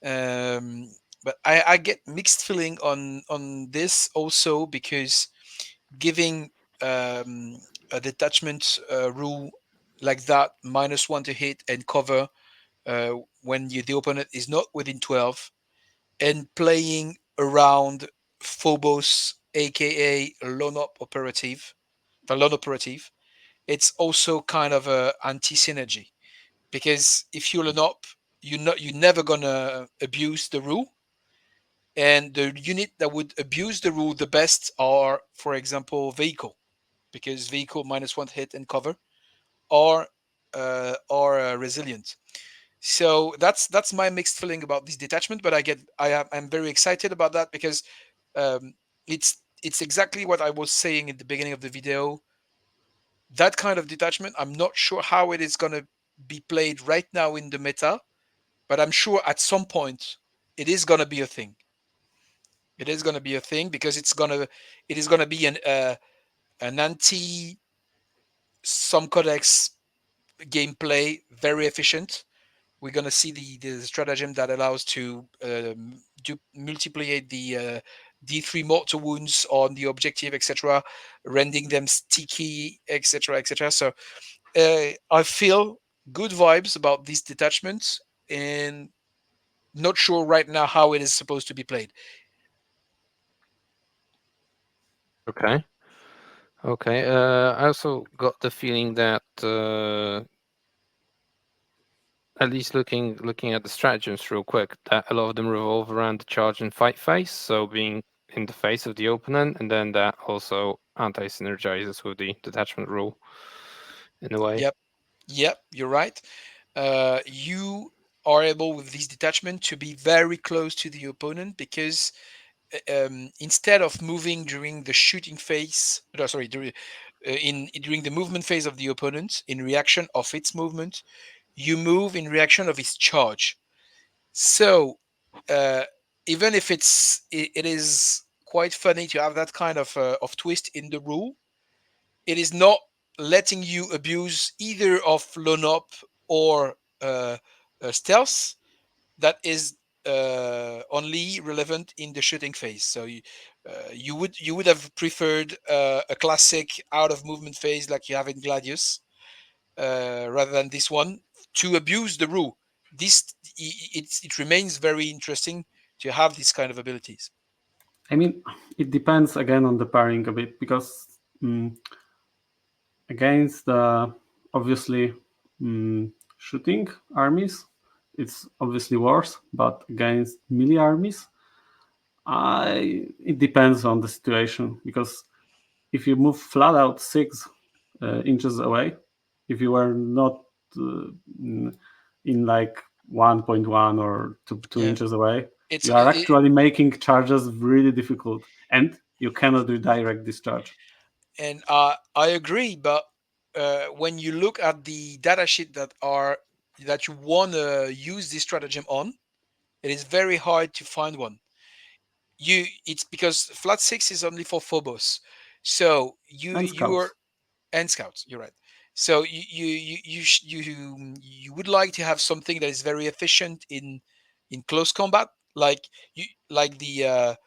S3: Um, but I get mixed feeling on this also, because giving a detachment rule like that, -1 to hit and cover when the opponent is not within 12, and playing around Phobos, aka lone operative, it's also kind of a anti synergy, because if you're lone op, you're never gonna abuse the rule, and the unit that would abuse the rule the best are, for example, vehicle, because vehicle -1 hit and cover, or resilient. So that's my mixed feeling about this detachment. But I'm very excited about that, because um, it's exactly what I was saying in the beginning of the video. That kind of detachment, I'm not sure how it is going to be played right now in the meta, but I'm sure at some point it is going to be a thing. It is going to be a thing, because it is going to be an anti some codex gameplay, very efficient. We're gonna see the stratagem that allows to multiply the D3 mortar wounds on the objective, etc., rendering them sticky, etc., etc. So I feel good vibes about these detachments, and not sure right now how it is supposed to be played.
S1: Okay. Okay. I also got the feeling that at least looking at the stratagems real quick, that a lot of them revolve around the charge and fight phase, so being in the face of the opponent, and then that also anti-synergizes with the detachment rule in a way.
S3: Yep, yep, you're right. You are able with this detachment to be very close to the opponent, because instead of moving during the shooting phase, no, sorry, during the movement phase of the opponent in reaction of its movement, you move in reaction of its charge. So uh, even if it is quite funny to have that kind of twist in the rule, it is not letting you abuse either of lone up or stealth. That is only relevant in the shooting phase. So you would have preferred a classic out of movement phase like you have in Gladius, rather than this one to abuse the rule. It remains very interesting to have these kind of abilities.
S2: I mean, it depends again on the pairing a bit because against obviously shooting armies, it's obviously worse. But against melee armies, it depends on the situation because if you move flat out 6 inches away, if you were not in like 1.1 or 2
S3: Yeah,
S2: inches away,
S3: it's
S2: you are actually making charges really difficult, and you cannot redirect discharge.
S3: and I agree, but when you look at the datasheet that you want to use this stratagem on, it is very hard to find one. It's because flat six is only for Phobos, so
S2: And
S3: you are
S2: scouts.
S3: and scouts. You're right. So you would like to have something that is very efficient in close combat, like like the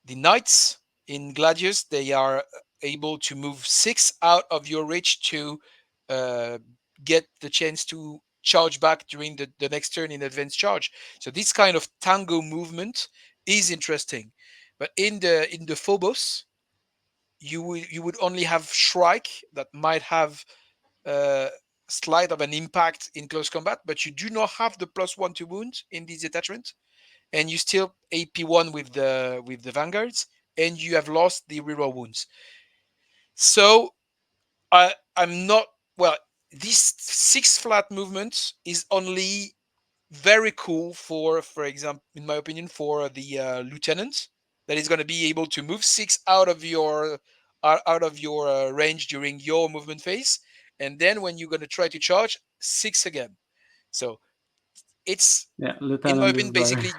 S3: knights in Gladius. They are able to move six out of your reach to uh, get the chance to charge back during the next turn in advanced charge. So this kind of tango movement is interesting. But in the Phobos, you would only have Shrike that might have uh, slight of an impact in close combat, but you do not have the +1 to wound in this detachment, and you still AP1 with the vanguards, and you have lost the reroll wounds. So I'm not well. This six flat movement is only very cool for example, in my opinion, for the lieutenant that is going to be able to move six out of your range during your movement phase, and then when you're going to try to charge, six again. So it's,
S2: Yeah,
S3: in my
S2: lieutenant is
S3: opinion,
S2: very
S3: basically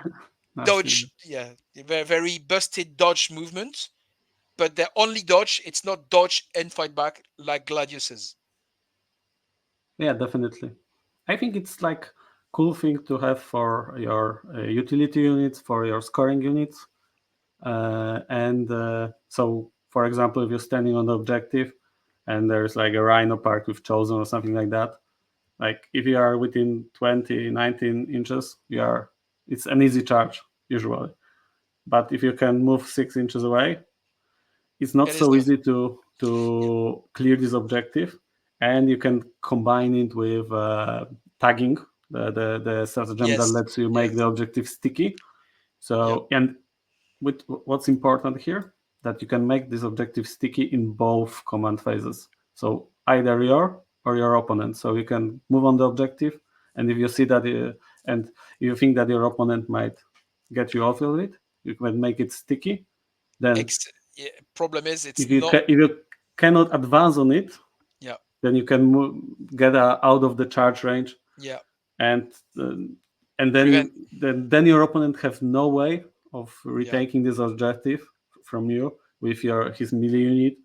S2: nasty.
S3: dodge. Yeah, very very busted dodge movement, but the only dodge. It's not dodge and fight back like Gladius's.
S2: Yeah, definitely. I think it's like cool thing to have for your utility units, for your scoring units. And so, for example, if you're standing on the objective and there's like a rhino park with chosen or something like that, like if you are within 20, 19 inches, it's an easy charge usually. But if you can move 6 inches away, it's not
S3: It is
S2: so
S3: not.
S2: easy
S3: Yeah,
S2: to clear this objective, and you can combine it with tagging, the stratagem that
S3: yes,
S2: lets you make
S3: yes,
S2: the objective sticky.
S3: yeah,
S2: So, and with what's important here, that you can make this objective sticky in both command phases. So either your opponent. So you can move on the objective, and if you see that and you think that your opponent might get you off of it, you can make it sticky. Then
S3: yeah. Problem is, it's
S2: if you
S3: not.
S2: if you cannot advance on it,
S3: Yeah,
S2: then you can get out of the charge range,
S3: yeah.
S2: and uh, and then
S3: Prevent.
S2: then your opponent have no way of
S3: Yeah,
S2: retaking this objective from you with your his melee unit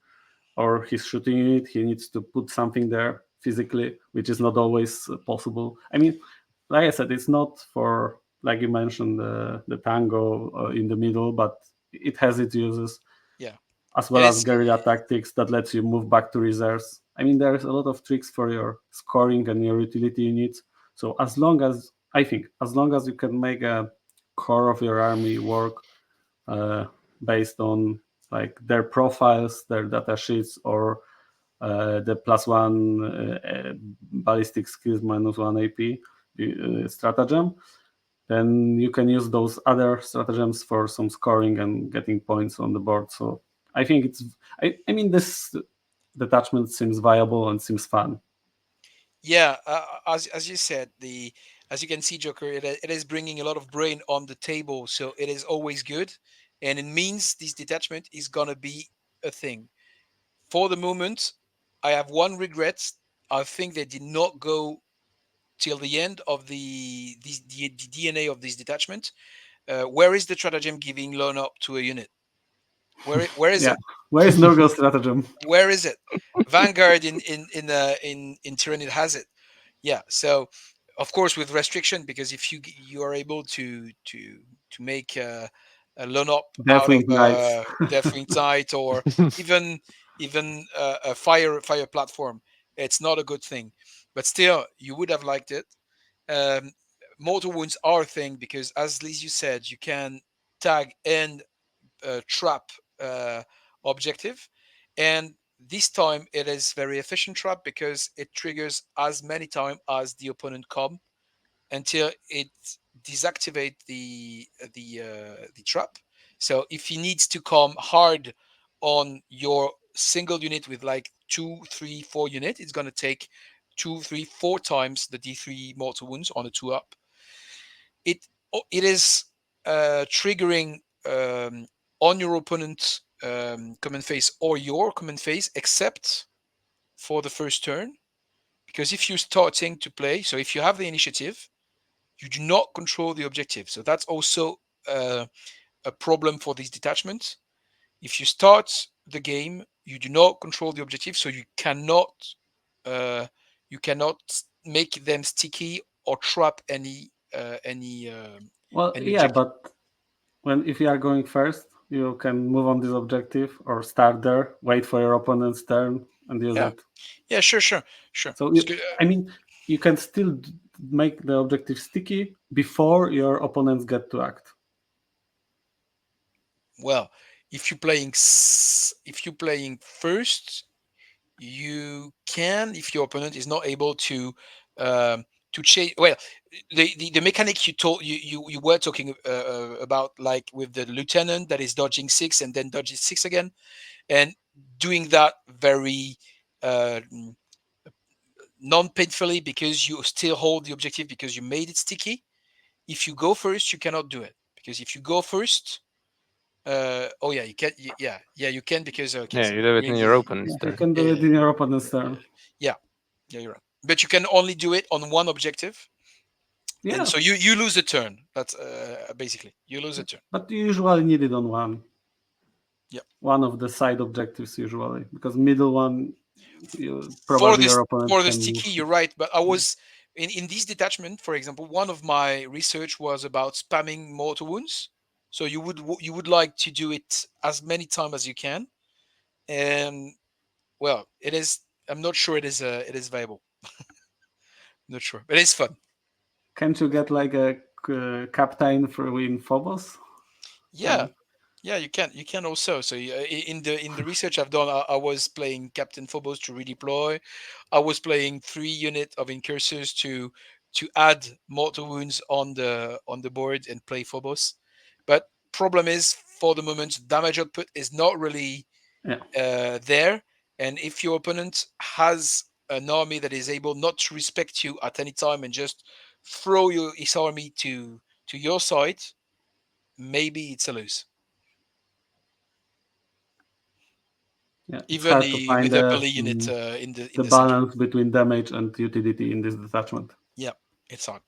S2: or his shooting unit. He needs to put something there physically, which is not always possible. I mean, like I said, it's not for, like you mentioned, the tango in the middle, but it has its uses,
S3: yeah.
S2: as
S3: It
S2: well as
S3: is.
S2: guerrilla tactics that lets you move back to reserves. I mean, there's a lot of tricks for your scoring and your utility units. So as long as you can make a core of your army work uh, based on like their profiles, their data sheets, or the +1 ballistic skills -1 AP stratagem, then you can use those other stratagems for some scoring and getting points on the board. So I think I mean, this detachment seems viable and seems fun.
S3: Yeah, as you said, the as you can see, Joker, it is bringing a lot of brain on the table, so it is always good. and it means this detachment is gonna be a thing. For the moment, I have one regret. I think they did not go till the end of the DNA of this detachment. Where is the stratagem giving loan up to a unit? Where is
S2: Yeah.
S3: it?
S2: Where is no go stratagem?
S3: Where is it? Vanguard in Tyranid has it. Yeah. So of course with restriction, because if you are able to make a loan up out of
S2: Deathwing Knights.
S3: Deathwing Tide, or even a fire platform, it's not a good thing. But still, you would have liked it. Um, Mortal wounds are a thing because, as Liz, said, you can tag and trap uh, objective, and this time it is very efficient trap because it triggers as many time as the opponent come until it deactivate the trap. So if he needs to come hard on your single unit with like 2, 3, 4 unit, it's going to take 2, 3, 4 times the D3 mortal wounds on a 2 up. It is triggering on your opponent's command phase or your command phase, except for the first turn. Because if you're starting to play, so if you have the initiative, you do not control the objective. So that's also a problem for these detachments. If you start the game, you do not control the objective, so uh, you cannot make them sticky or trap
S2: Well,
S3: any
S2: yeah,
S3: objective.
S2: but if you are going first, you can move on this objective or start there, wait for your opponent's turn, and use
S3: Yeah,
S2: it.
S3: yeah, sure.
S2: So,
S3: It's good.
S2: I mean, you can still make the objective sticky before your opponents get to act.
S3: Well, if you're playing first, you can, if your opponent is not able to chase. Well, the mechanic you were talking about, like with the lieutenant that is dodging 6 and then dodges 6 again, and doing that very uh, non-painfully, because you still hold the objective because you made it sticky. If you go first, you cannot do it, because if you go first, oh yeah, you can. Yeah, you can, because okay,
S1: Yeah,
S3: so
S1: you do it in your
S2: Yeah,
S1: opponent's
S2: you
S1: turn.
S2: can do it in your opponent's turn.
S3: yeah, yeah, you're right. But you can only do it on one objective, and
S2: Yeah,
S3: so you lose a turn. That's basically you lose a turn.
S2: but you usually need it on
S3: Yeah.
S2: one of the side objectives usually, because middle one,
S3: For
S2: probably
S3: this
S2: your opponent
S3: for the
S2: can move.
S3: sticky, you're right. But I was in this detachment, for example, one of my research was about spamming mortal wounds. So you would like to do it as many times as you can, and well, it is. I'm not sure it is viable. Not sure, but it's fun.
S2: Can't you get like a captain for in Phobos?
S3: Yeah, yeah, you can. You can also. So in the research I've done, I was playing Captain Phobos to redeploy. I was playing 3 unit of incursors to add mortal wounds on the board and play Phobos. But problem is, for the moment, damage output is not really
S2: Yeah,
S3: there. And if your opponent has an army that is able not to respect you at any time and just throw his army to your side, maybe it's a lose.
S2: yeah. It's
S3: Even
S2: hard to find
S3: with a belly unit in
S2: the
S3: the center.
S2: balance between damage and utility in this detachment.
S3: Yeah, it's hard.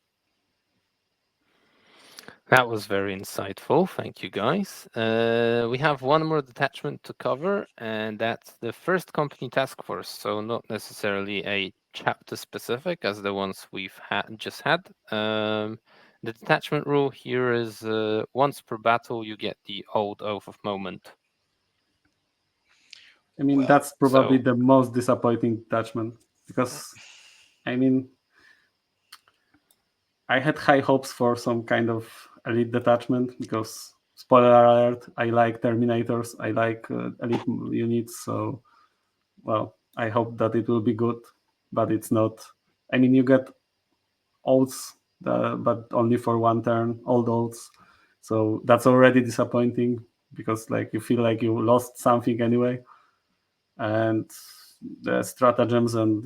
S1: That was very insightful. Thank you, guys. We have one more detachment to cover, and that's the first company task force. So not necessarily a chapter specific as the ones we've just had. The detachment rule here is once per battle you get the old oath of moment.
S2: I mean,
S3: Well,
S2: that's probably
S1: So
S2: the most disappointing detachment because, I mean, I had high hopes for some kind of elite detachment because, spoiler alert, I like Terminators, I like elite units, so, well, I hope that it will be good, but it's not. I mean, you get ults, but only for one turn, old ults, so that's already disappointing because, like, you feel like you lost something anyway, and the stratagems and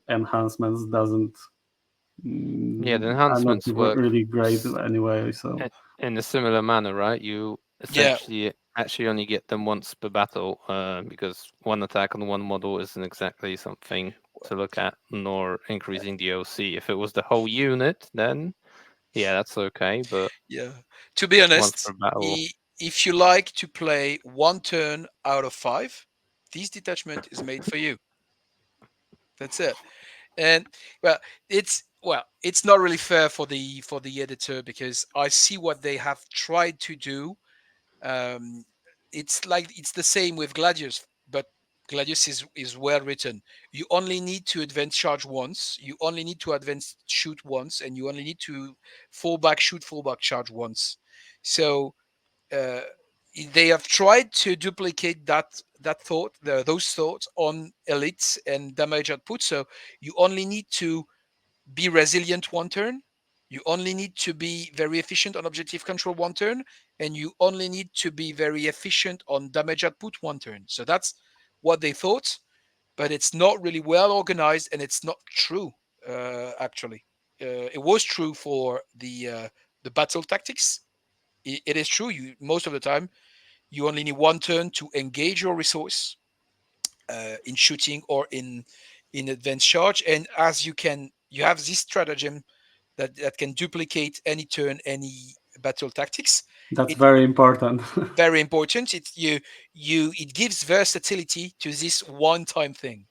S2: enhancements doesn't
S1: yeah, the
S2: are not
S1: enhancements work
S2: really great anyway. So
S1: in a similar manner, right? You
S3: Yeah,
S1: essentially actually only get them once per battle, because one attack on one model isn't exactly something to look at, nor increasing the OC. If it was the whole unit, then yeah, that's okay, but
S3: yeah. To be
S1: once per
S3: honest,
S1: battle.
S3: if you like to play one turn out of five, this detachment is made for you. That's it. And well, it's not really fair for the editor because I see what they have tried to do. Um, it's like it's the same with Gladius, but Gladius is well written. You only need to advance charge once. You only need to advance shoot once, and you only need to fall back shoot, fall back charge once. So uh, they have tried to duplicate those thoughts on elites and damage output. So you only need to be resilient one turn. You only need to be very efficient on objective control one turn, and you only need to be very efficient on damage output one turn. So that's what they thought, but it's not really well organized, and it's not true. Actually, it was true for the battle tactics. It is true. You most of the time you only need one turn to engage your resource in shooting or in advanced charge, and as you have this stratagem that can duplicate any turn, any battle tactics.
S2: That's
S3: It
S2: very important.
S3: very important. It gives versatility to this one time thing.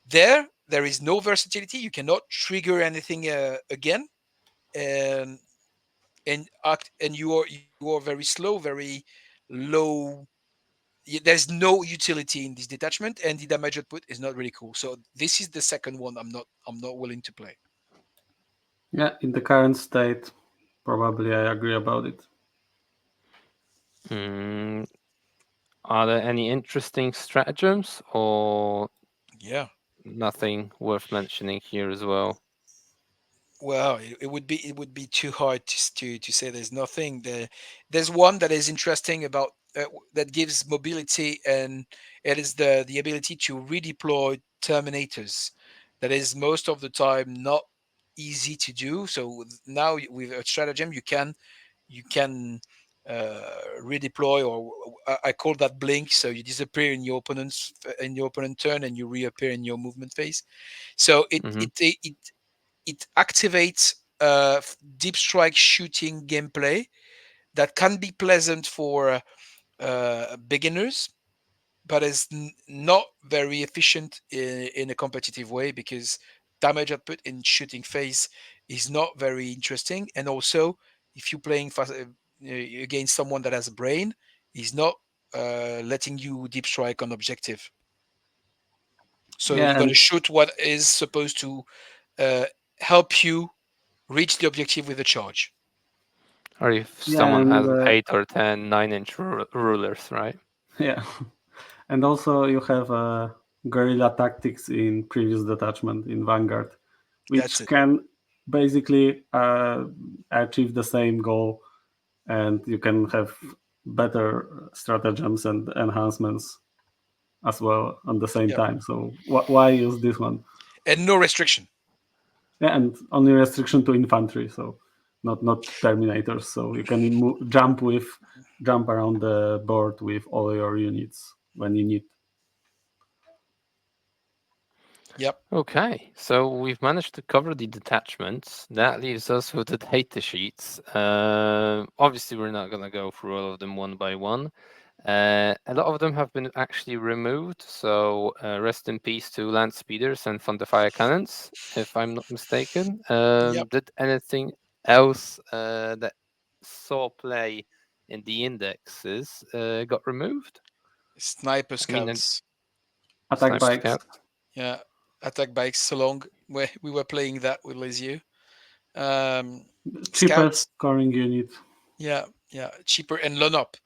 S3: There is no versatility. You cannot trigger anything again, and you are very slow, very low. There's no utility in this detachment, and the damage output is not really cool. So this is the second one I'm not willing to play.
S2: Yeah, in the current state, probably I agree about it.
S1: Mm, are there any interesting stratagems or
S3: Yeah.
S1: nothing worth mentioning here as well?
S3: Well, it would be too hard to say there's nothing. There's one that is interesting about that gives mobility, and it is the ability to redeploy terminators. That is most of the time not easy to do. So now with a stratagem, you can redeploy, or I call that blink. So you disappear in your opponent turn, and you reappear in your movement phase. So
S1: Hmm.
S3: it activates deep strike shooting gameplay that can be pleasant for beginners, but is not very efficient in a competitive way because damage output in shooting phase is not very interesting. And also, if you're playing against someone that has a brain, is not letting you deep strike on objective. So you're
S2: Yeah,
S3: going to
S2: and
S3: shoot what is supposed to uh, help you reach the objective with a charge.
S1: Or if
S2: yeah,
S1: someone
S2: and
S1: has 8 or 10 9-inch rulers, right?
S2: yeah, and also you have guerrilla tactics in previous detachment in Vanguard,
S3: That's
S2: which
S3: it.
S2: can basically achieve the same goal, and you can have better stratagems and enhancements as well at the same
S3: Yeah.
S2: time. So why use this one?
S3: And no restriction.
S2: Yeah, and only restriction to infantry, so not terminators. So you can jump around the board with all your units when you need.
S3: Yep.
S1: Okay, so we've managed to cover the detachments. That leaves us with the data sheets. Obviously, we're not going to go through all of them one by one. A lot of them have been actually removed, so rest in peace to land speeders and thunder fire cannons, if I'm not mistaken.
S3: Yep.
S1: Did anything else that saw play in the indexes got removed?
S3: Sniper
S1: I mean,
S3: scouts.
S2: Attack
S1: sniper
S2: bikes,
S1: scout.
S3: Yeah. Attack bikes so long. We were playing that with Lesiu. Um,
S2: cheapest
S3: scouts.
S2: scoring unit.
S3: Yeah. Yeah. Cheaper and loan up.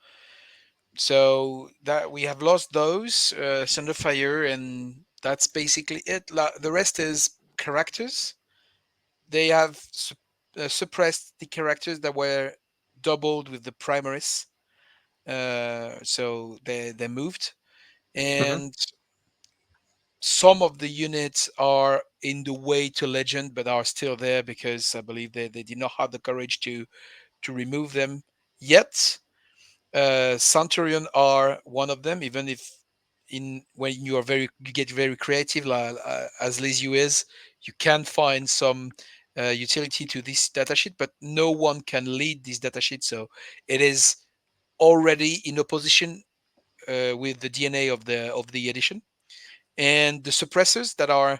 S3: So that we have lost those Thunderfire, and that's basically it. The rest is characters. They have suppressed the characters that were doubled with the primaries. So they moved,
S1: Hmm.
S3: and some of the units are in the way to legend, but are still there because I believe they did not have the courage to remove them yet. Centurion are one of them. Even if in when you get very creative, like, as Lesiu is, you can find some utility to this datasheet, but no one can lead this datasheet, so it is already in opposition with the DNA of the edition. And the suppressors that are,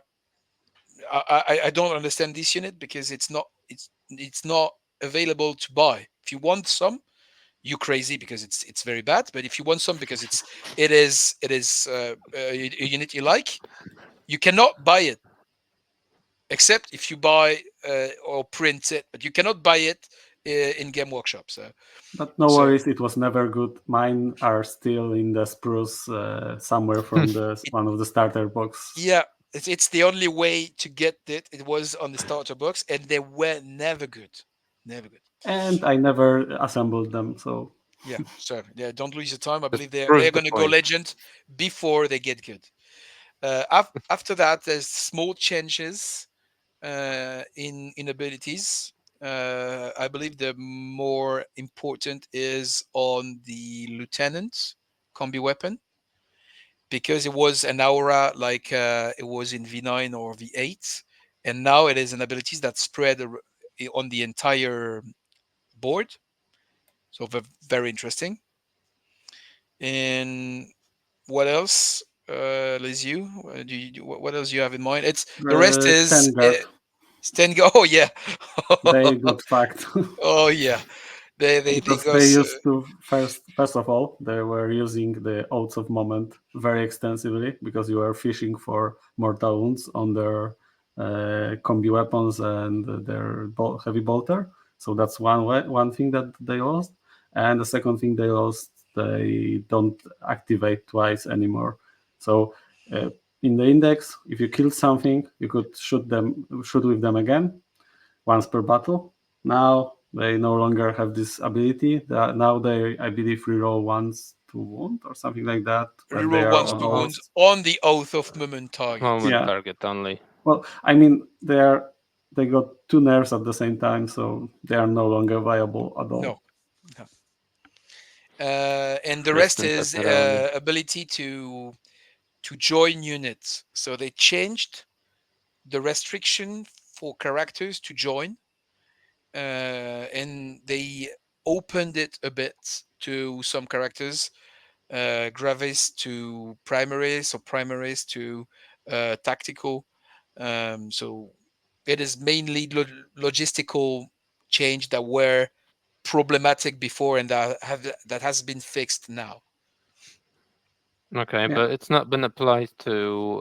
S3: I don't understand this unit because it's not available to buy. If you want some, you crazy because it's very bad. But if you want some because it is a unit you like, you cannot buy it except if you buy or print it. But you cannot buy it in Game Workshop.
S2: But no
S3: So
S2: worries, it was never good. Mine are still in the spruce somewhere from the
S3: it,
S2: one of the starter box.
S3: yeah, it's the only way to get it. It was on the starter box, and they were never good, never good.
S2: And I never assembled them, so
S3: Yeah, so yeah, don't lose your time. I
S1: Just
S3: believe they're
S1: proves the
S3: going to go
S1: point.
S3: legend before they get good. After that, there's small changes in abilities. I believe the more important is on the lieutenant combi weapon because it was an aura like it was in V9 or V8, and now it is an abilities that spread on the entire board. So very interesting. And what else? Lesiu, what else do you have in mind? It's the rest
S2: the
S3: is
S2: 10 guard,
S3: Stenga. Oh yeah,
S2: they got fucked.
S3: oh yeah. They
S2: Because
S3: go.
S2: they used to first of all they were using the oaths of moment very extensively because you were fishing for mortal wounds on their combi weapons and their heavy bolter. So that's one thing that they lost, and the second thing they lost, they don't activate twice anymore. So uh, in the index, if you killed something, you could shoot with them again once per battle. Now they no longer have this ability. Now they, I believe, reroll once to wound or something like that when they
S3: Reroll
S2: are
S3: once
S2: on
S3: to wounds
S2: oath.
S3: on the oath of moment target.
S1: Moment
S2: Yeah.
S1: target only.
S2: Well, I mean, they got two nerfs at the same time, so they are no longer viable at
S3: No,
S2: all.
S3: no. And the rest
S1: Distant
S3: is
S1: attacker only.
S3: ability to join units. So they changed the restriction for characters to join, and they opened it a bit to some characters, gravis to primaries or primaries to tactical. So it is mainly logistical change that were problematic before and that has been fixed now.
S1: Okay,
S2: Yeah.
S1: but it's not been applied to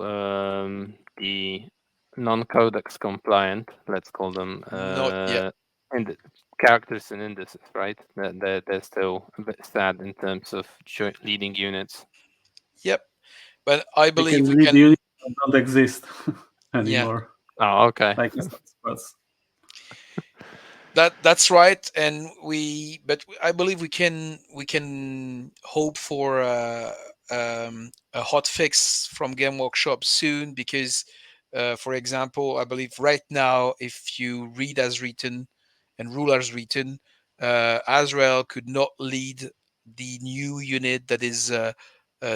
S1: the non-codex compliant, let's call them,
S3: Not yet.
S1: characters and indices, right? They're still a bit sad in terms of leading units.
S3: Yep. But I
S2: They
S3: believe
S2: can
S3: we
S2: lead
S3: can.
S2: units that don't exist
S3: Yeah,
S2: anymore,
S1: Oh, okay.
S2: like squads.
S3: that's right. And but I believe we can hope for a hot fix from Game Workshop soon because, for example, I believe right now, if you read as written and rule as written, Azrael could not lead the new unit that is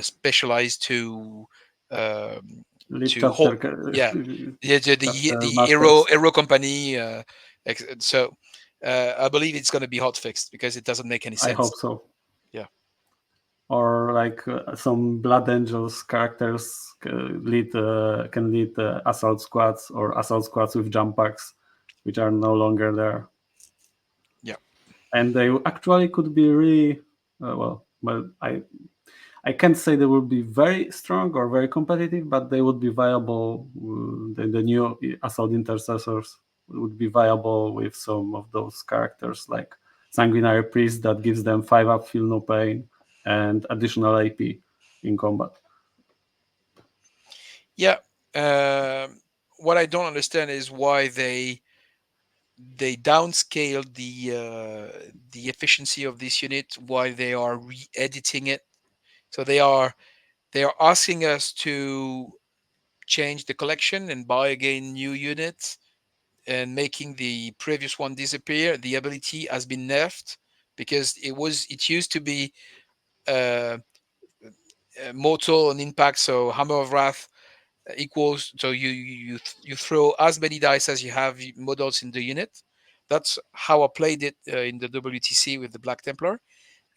S3: specialized um,
S2: Lead
S3: to hold.
S2: chapter
S3: Yeah, yeah,
S2: chapter
S3: the
S2: masters.
S3: Aero Company. So I believe it's going to be hot fixed because it doesn't make any
S2: I
S3: sense.
S2: hope so.
S3: Yeah.
S2: Or like some Blood Angels characters can lead assault squads or assault squads with jump packs, which are no longer there,
S3: Yeah.
S2: and they actually could be really well. Well, I can't say they would be very strong or very competitive, but they would be viable. The new assault intercessors would be viable with some of those characters like Sanguinary Priest that gives them 5 up, feel no pain, and additional AP in combat.
S3: Yeah. What I don't understand is why they downscaled the efficiency of this unit, why they are re-editing it. So they are asking us to change the collection and buy again new units and making the previous one disappear. The ability has been nerfed because it used to be uh, mortal and impact. So Hammer of Wrath equals, so you throw as many dice as you have models in the unit. That's how I played it in the WTC with the Black Templar.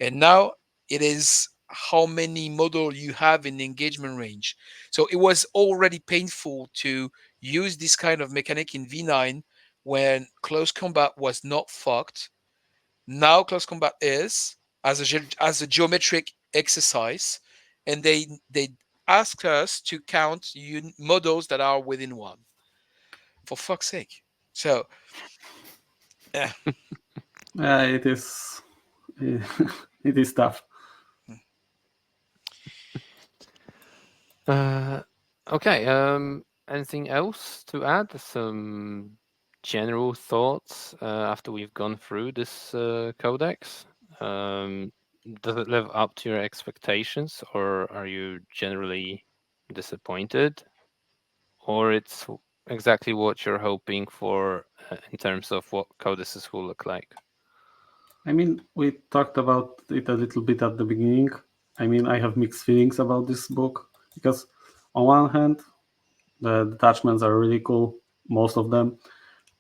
S3: And now it is how many model you have in the engagement range. So it was already painful to use this kind of mechanic in V9 when close combat was not fucked. Now close combat is as a geometric exercise, and they ask us to count models that are within one. For fuck's sake! So yeah.
S2: Yeah, it is. It is tough.
S1: Uh, okay. Anything else to add? Some general thoughts after we've gone through this codex. Um, does it live up to your expectations, or are you generally disappointed, or it's exactly what you're hoping for in terms of what codices will look like?
S2: I mean, we talked about it a little bit at the beginning. I mean, I have mixed feelings about this book because, on one hand, the detachments are really cool, most of them.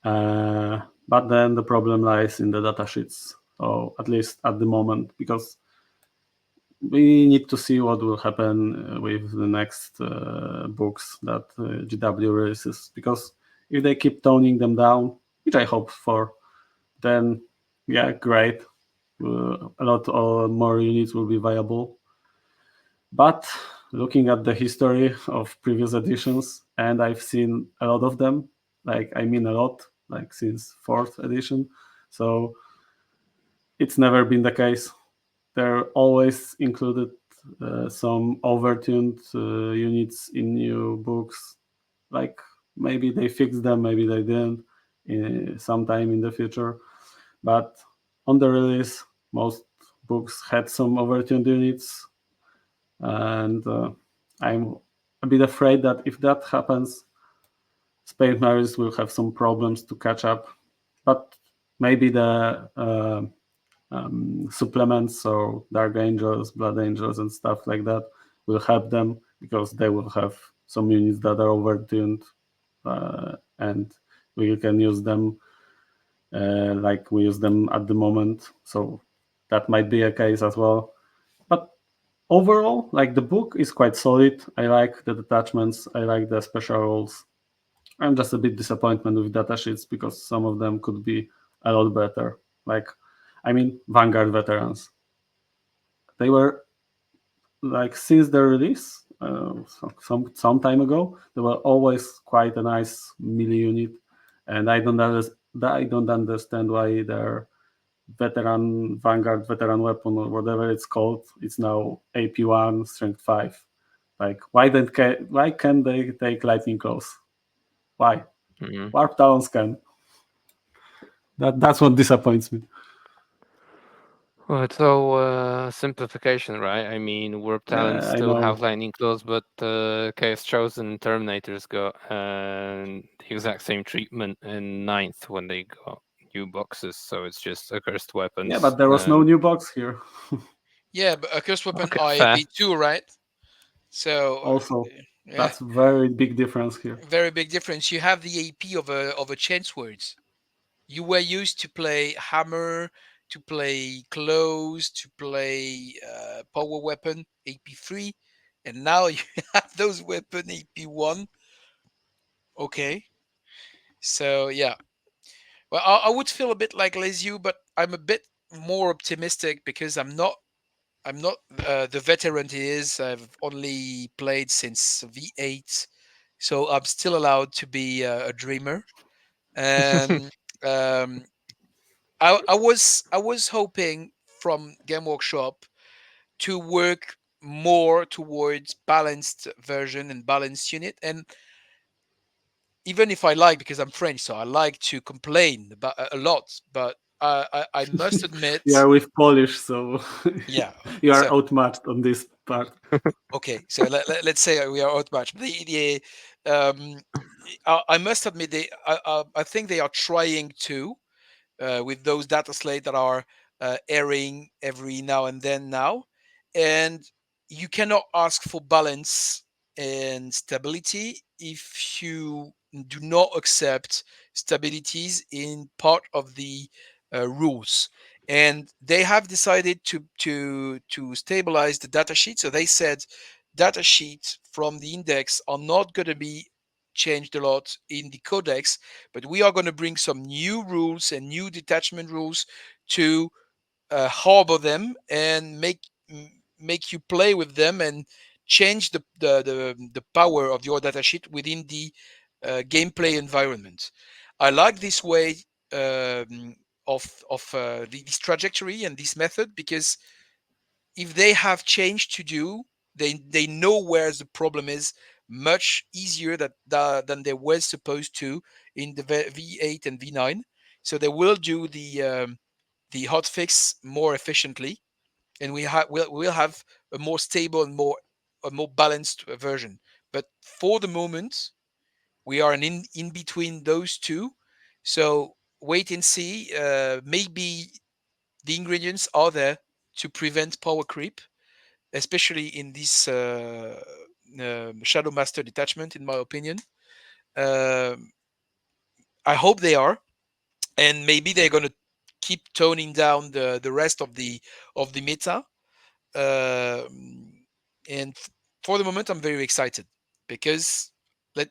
S2: But then the problem lies in the datasheets, or at least at the moment, because we need to see what will happen with the next books that GW releases. Because if they keep toning them down, which I hope for, then yeah, great. A lot more units will be viable. But looking at the history of previous editions, and I've seen a lot of them, like I mean a lot, like since fourth edition. So it's never been the case. There always included some overtuned units in new books. Like maybe they fixed them, maybe they didn't, sometime in the future. But on the release, most books had some overtuned units, and I'm a bit afraid that if that happens, Space Marines will have some problems to catch up. But maybe the supplements, so Dark Angels, Blood Angels, and stuff like that, will help them because they will have some units that are overtuned, and we can use them like we use them at the moment. So that might be a case as well. But overall, like the book is quite solid. I like the detachments. I like the special roles. I'm just a bit disappointed with datasheets because some of them could be a lot better. Like, I mean, Vanguard veterans. They were like since the release, some time ago, they were always quite a nice melee unit, and I don't understand why their veteran Vanguard veteran weapon or whatever it's called, it's now AP1 strength 5. Like, why can't they take lightning claws? Why?
S1: Mhm.
S2: Warp talons can. That's what disappoints me.
S1: Well, it's all simplification, right? I mean, Warp Talents
S2: I
S1: still
S2: know.
S1: have lightning claws, but Chaos Chosen Terminators got the exact same treatment in ninth when they got new boxes. So it's just accursed
S2: Yeah,
S1: weapons.
S2: but there was no new box here.
S3: Yeah, but a cursed weapon
S1: Okay,
S3: are
S1: fair.
S3: AP2, right? So
S2: Also,
S3: yeah,
S2: that's very big difference here.
S3: very big difference. You have the AP of a chance words. You were used to play hammer, to play close, to play power weapon AP3, and now you have those weapon AP1. Okay, so yeah. Well, I would feel a bit like Lesiu, but I'm a bit more optimistic because I'm not the veteran he is. I've only played since V8, so I'm still allowed to be a dreamer. And um, I was hoping from Game Workshop to work more towards balanced version and balanced unit. And even if I like, because I'm French, so I like to complain about a lot, but I must
S2: You
S3: admit,
S2: are with Polish, so
S3: yeah.
S2: you are
S3: So
S2: outmatched on this part.
S3: okay, so let's say we are outmatched. Um, I must admit, I think they are trying to with those data slate that are airing every now and then now, and you cannot ask for balance and stability if you do not accept stabilities in part of the rules. And they have decided to stabilize the datasheet. So they said datasheets from the index are not going to be changed a lot in the codex, but we are going to bring some new rules and new detachment rules to harbor them and make you play with them and change the power of your datasheet within the gameplay environment. I like this way of this trajectory and this method, because if they have change to do, they know where the problem is much easier than they were supposed to in the V8 and V9. So they will do the hotfix more efficiently, and we'll have a more stable and more balanced version. But for the moment, we are in between those two. So wait and see. Maybe the ingredients are there to prevent power creep, especially in this Shadow Master detachment, in my opinion. Um I hope they are, and maybe they're going to keep toning down the rest of the meta. And for the moment, I'm very excited because let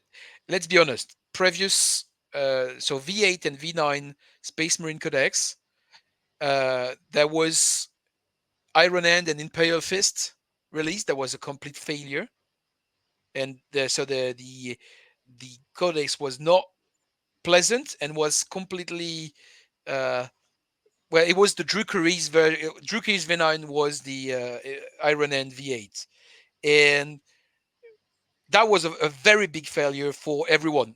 S3: let's be honest. Previous so V8 and V9 Space Marine Codex, there was Iron Hand and Imperial Fist released. That was a complete failure, and the codex was not pleasant and was completely uh, well. It was the Drukhari's V9 was the Iron Hand V8, and that was a very big failure for everyone.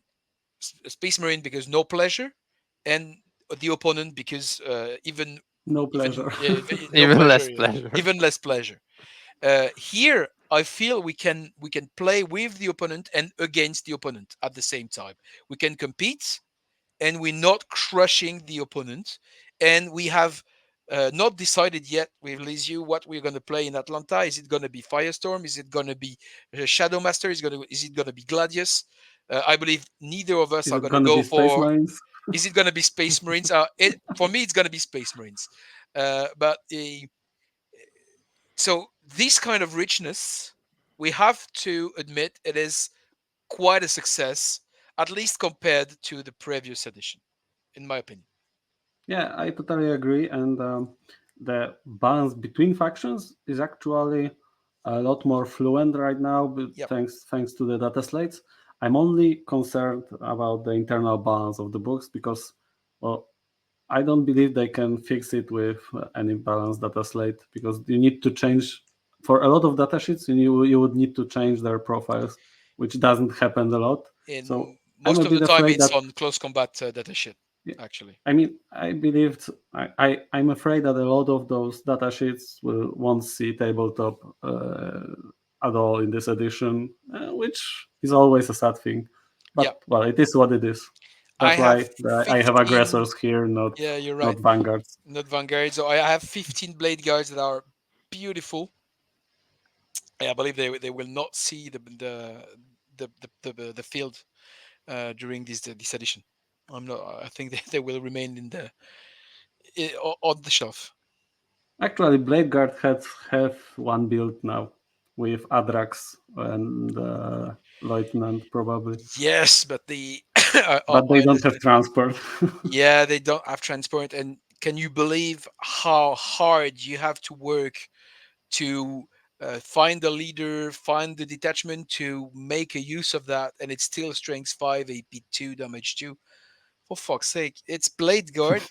S3: Space Marine because no pleasure, and the opponent because
S2: No
S3: even
S2: pleasure.
S3: no
S1: Even
S3: pleasure,
S1: less pleasure.
S3: even less pleasure. Here, I feel we can play with the opponent and against the opponent at the same time. We can compete, and we're not crushing the opponent. And we have not decided yet with Lesiu what we're going to play in Atlanta. Is it going to be Firestorm? Is it going to be Shadow Master? Is it going to be Gladius? I believe neither of us
S2: Is
S3: are
S2: it
S3: going to
S2: gonna
S3: go
S2: be Space
S3: for.
S2: Marines?
S3: Is it going to be Space Marines? For me, it's going to be Space Marines. But so this kind of richness, we have to admit, it is quite a success, at least compared to the previous edition, in my opinion.
S2: Yeah, I totally agree. And the balance between factions is actually a lot more fluent right now, but
S3: Yep.
S2: thanks to the data slates. I'm only concerned about the internal balance of the books because, well, I don't believe they can fix it with any balanced data slate because you need to change for a lot of data sheets. You would need to change their profiles, which doesn't happen a lot. So
S3: And
S2: I'm
S3: most
S2: a
S3: of the
S2: bit
S3: time,
S2: afraid
S3: it's
S2: that
S3: on close combat data shit,
S2: yeah,
S3: actually.
S2: I mean, I believed I'm afraid that a lot of those data sheets won't see tabletop at all in this edition, which is always a sad thing.
S3: Yeah,
S2: But well, it is what it is.
S3: I
S2: That's
S3: have
S2: why I have
S3: 15.
S2: aggressors here,
S3: Yeah, you're right.
S2: not vanguards.
S3: Not Vanguard. So I have 15 blade guards that are beautiful. I believe they will not see the field during this edition. I'm not. I think they will remain on the shelf.
S2: Actually, Blade Guard have one build now with Adrax and Lieutenant probably,
S3: Yes, but the
S2: but
S3: I
S2: they don't have
S3: understand.
S2: transport.
S3: Yeah, they don't have transport, and can you believe how hard you have to work to find the leader, find the detachment to make a use of that, and it's still strength 5, AP 2, damage 2. For fuck's sake, it's Blade Guard,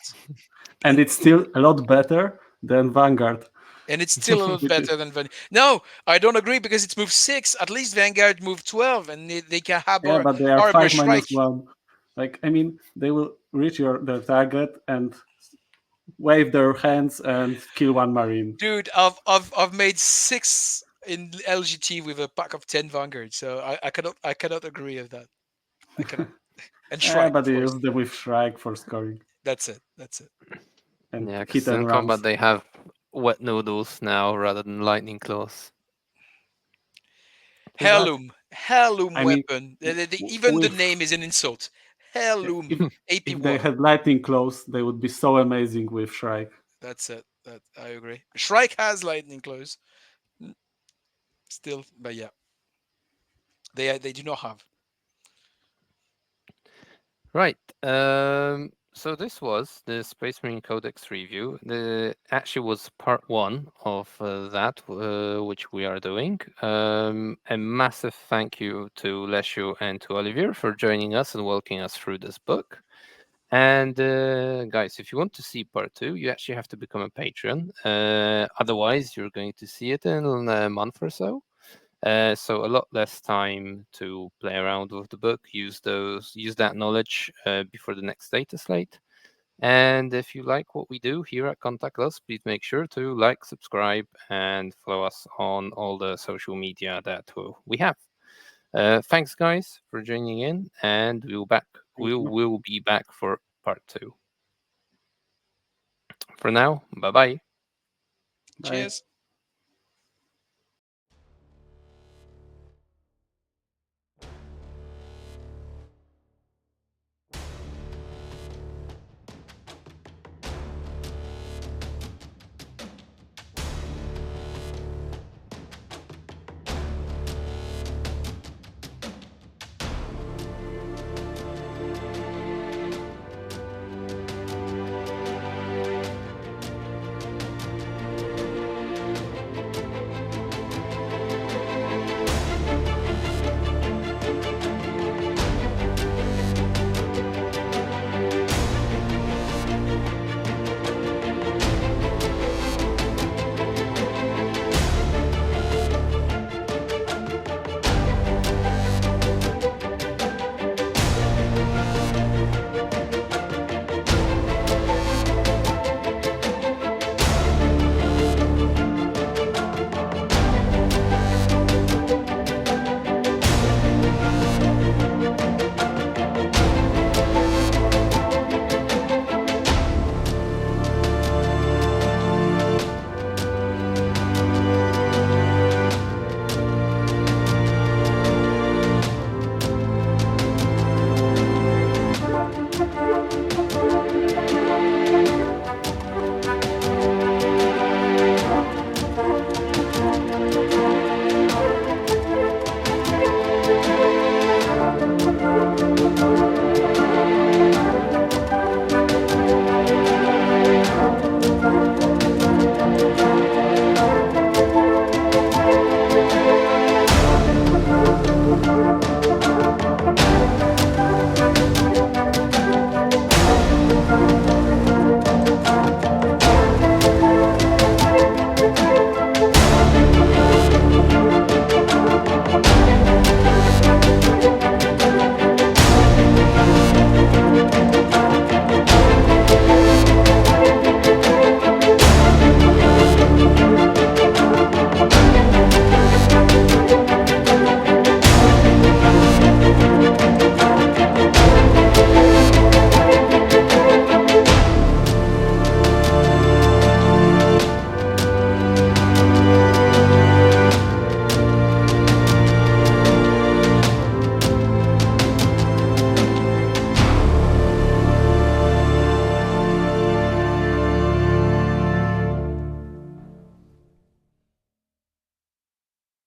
S2: And it's still a lot better than Vanguard.
S3: and it's still a lot
S2: Which is,
S3: better than Vanguard. No, I don't agree because it's move 6. At least Vanguard move 12, and they can
S2: yeah,
S3: harbor
S2: but they are
S3: harbor
S2: 5 -
S3: strike.
S2: 1. Like I mean, they will reach their target and wave their hands and kill one marine.
S3: Dude, I've made 6 in LGT with a pack of 10 Vanguard, so I cannot agree with that. I cannot. And Shrike,
S2: But
S3: of
S2: they
S3: course.
S2: use them with Shrike for scoring.
S3: That's it. That's it.
S2: and
S1: Yeah,
S2: hit
S1: because in
S2: and
S1: combat
S2: runs.
S1: they have wet noodles now rather than lightning claws.
S2: Is that?
S3: Heirloom
S2: I mean,
S3: weapon. Even the
S2: with
S3: name is an insult. Heirloom.
S2: if they
S3: AP1.
S2: had lightning claws, they would be so amazing with Shrike.
S3: That's it. That I agree. Shrike has lightning claws. Mm, Still, but yeah, they do not have.
S1: Right. So this was the Space Marine Codex review. The actually was part one of that, which we are doing. A massive thank you to Lesiu and to Olivier for joining us and walking us through this book. And guys, if you want to see part two, you actually have to become a patron. Otherwise, you're going to see it in a month or so. So a lot less time to play around with the book, use that knowledge before the next data slate. And if you like what we do here at Contact Us, please make sure to like, subscribe, and follow us on all the social media that we have. Thanks, guys, for joining in, and
S2: Thank you.
S1: we'll be back for part two. For now, bye bye.
S2: Bye.
S3: Cheers.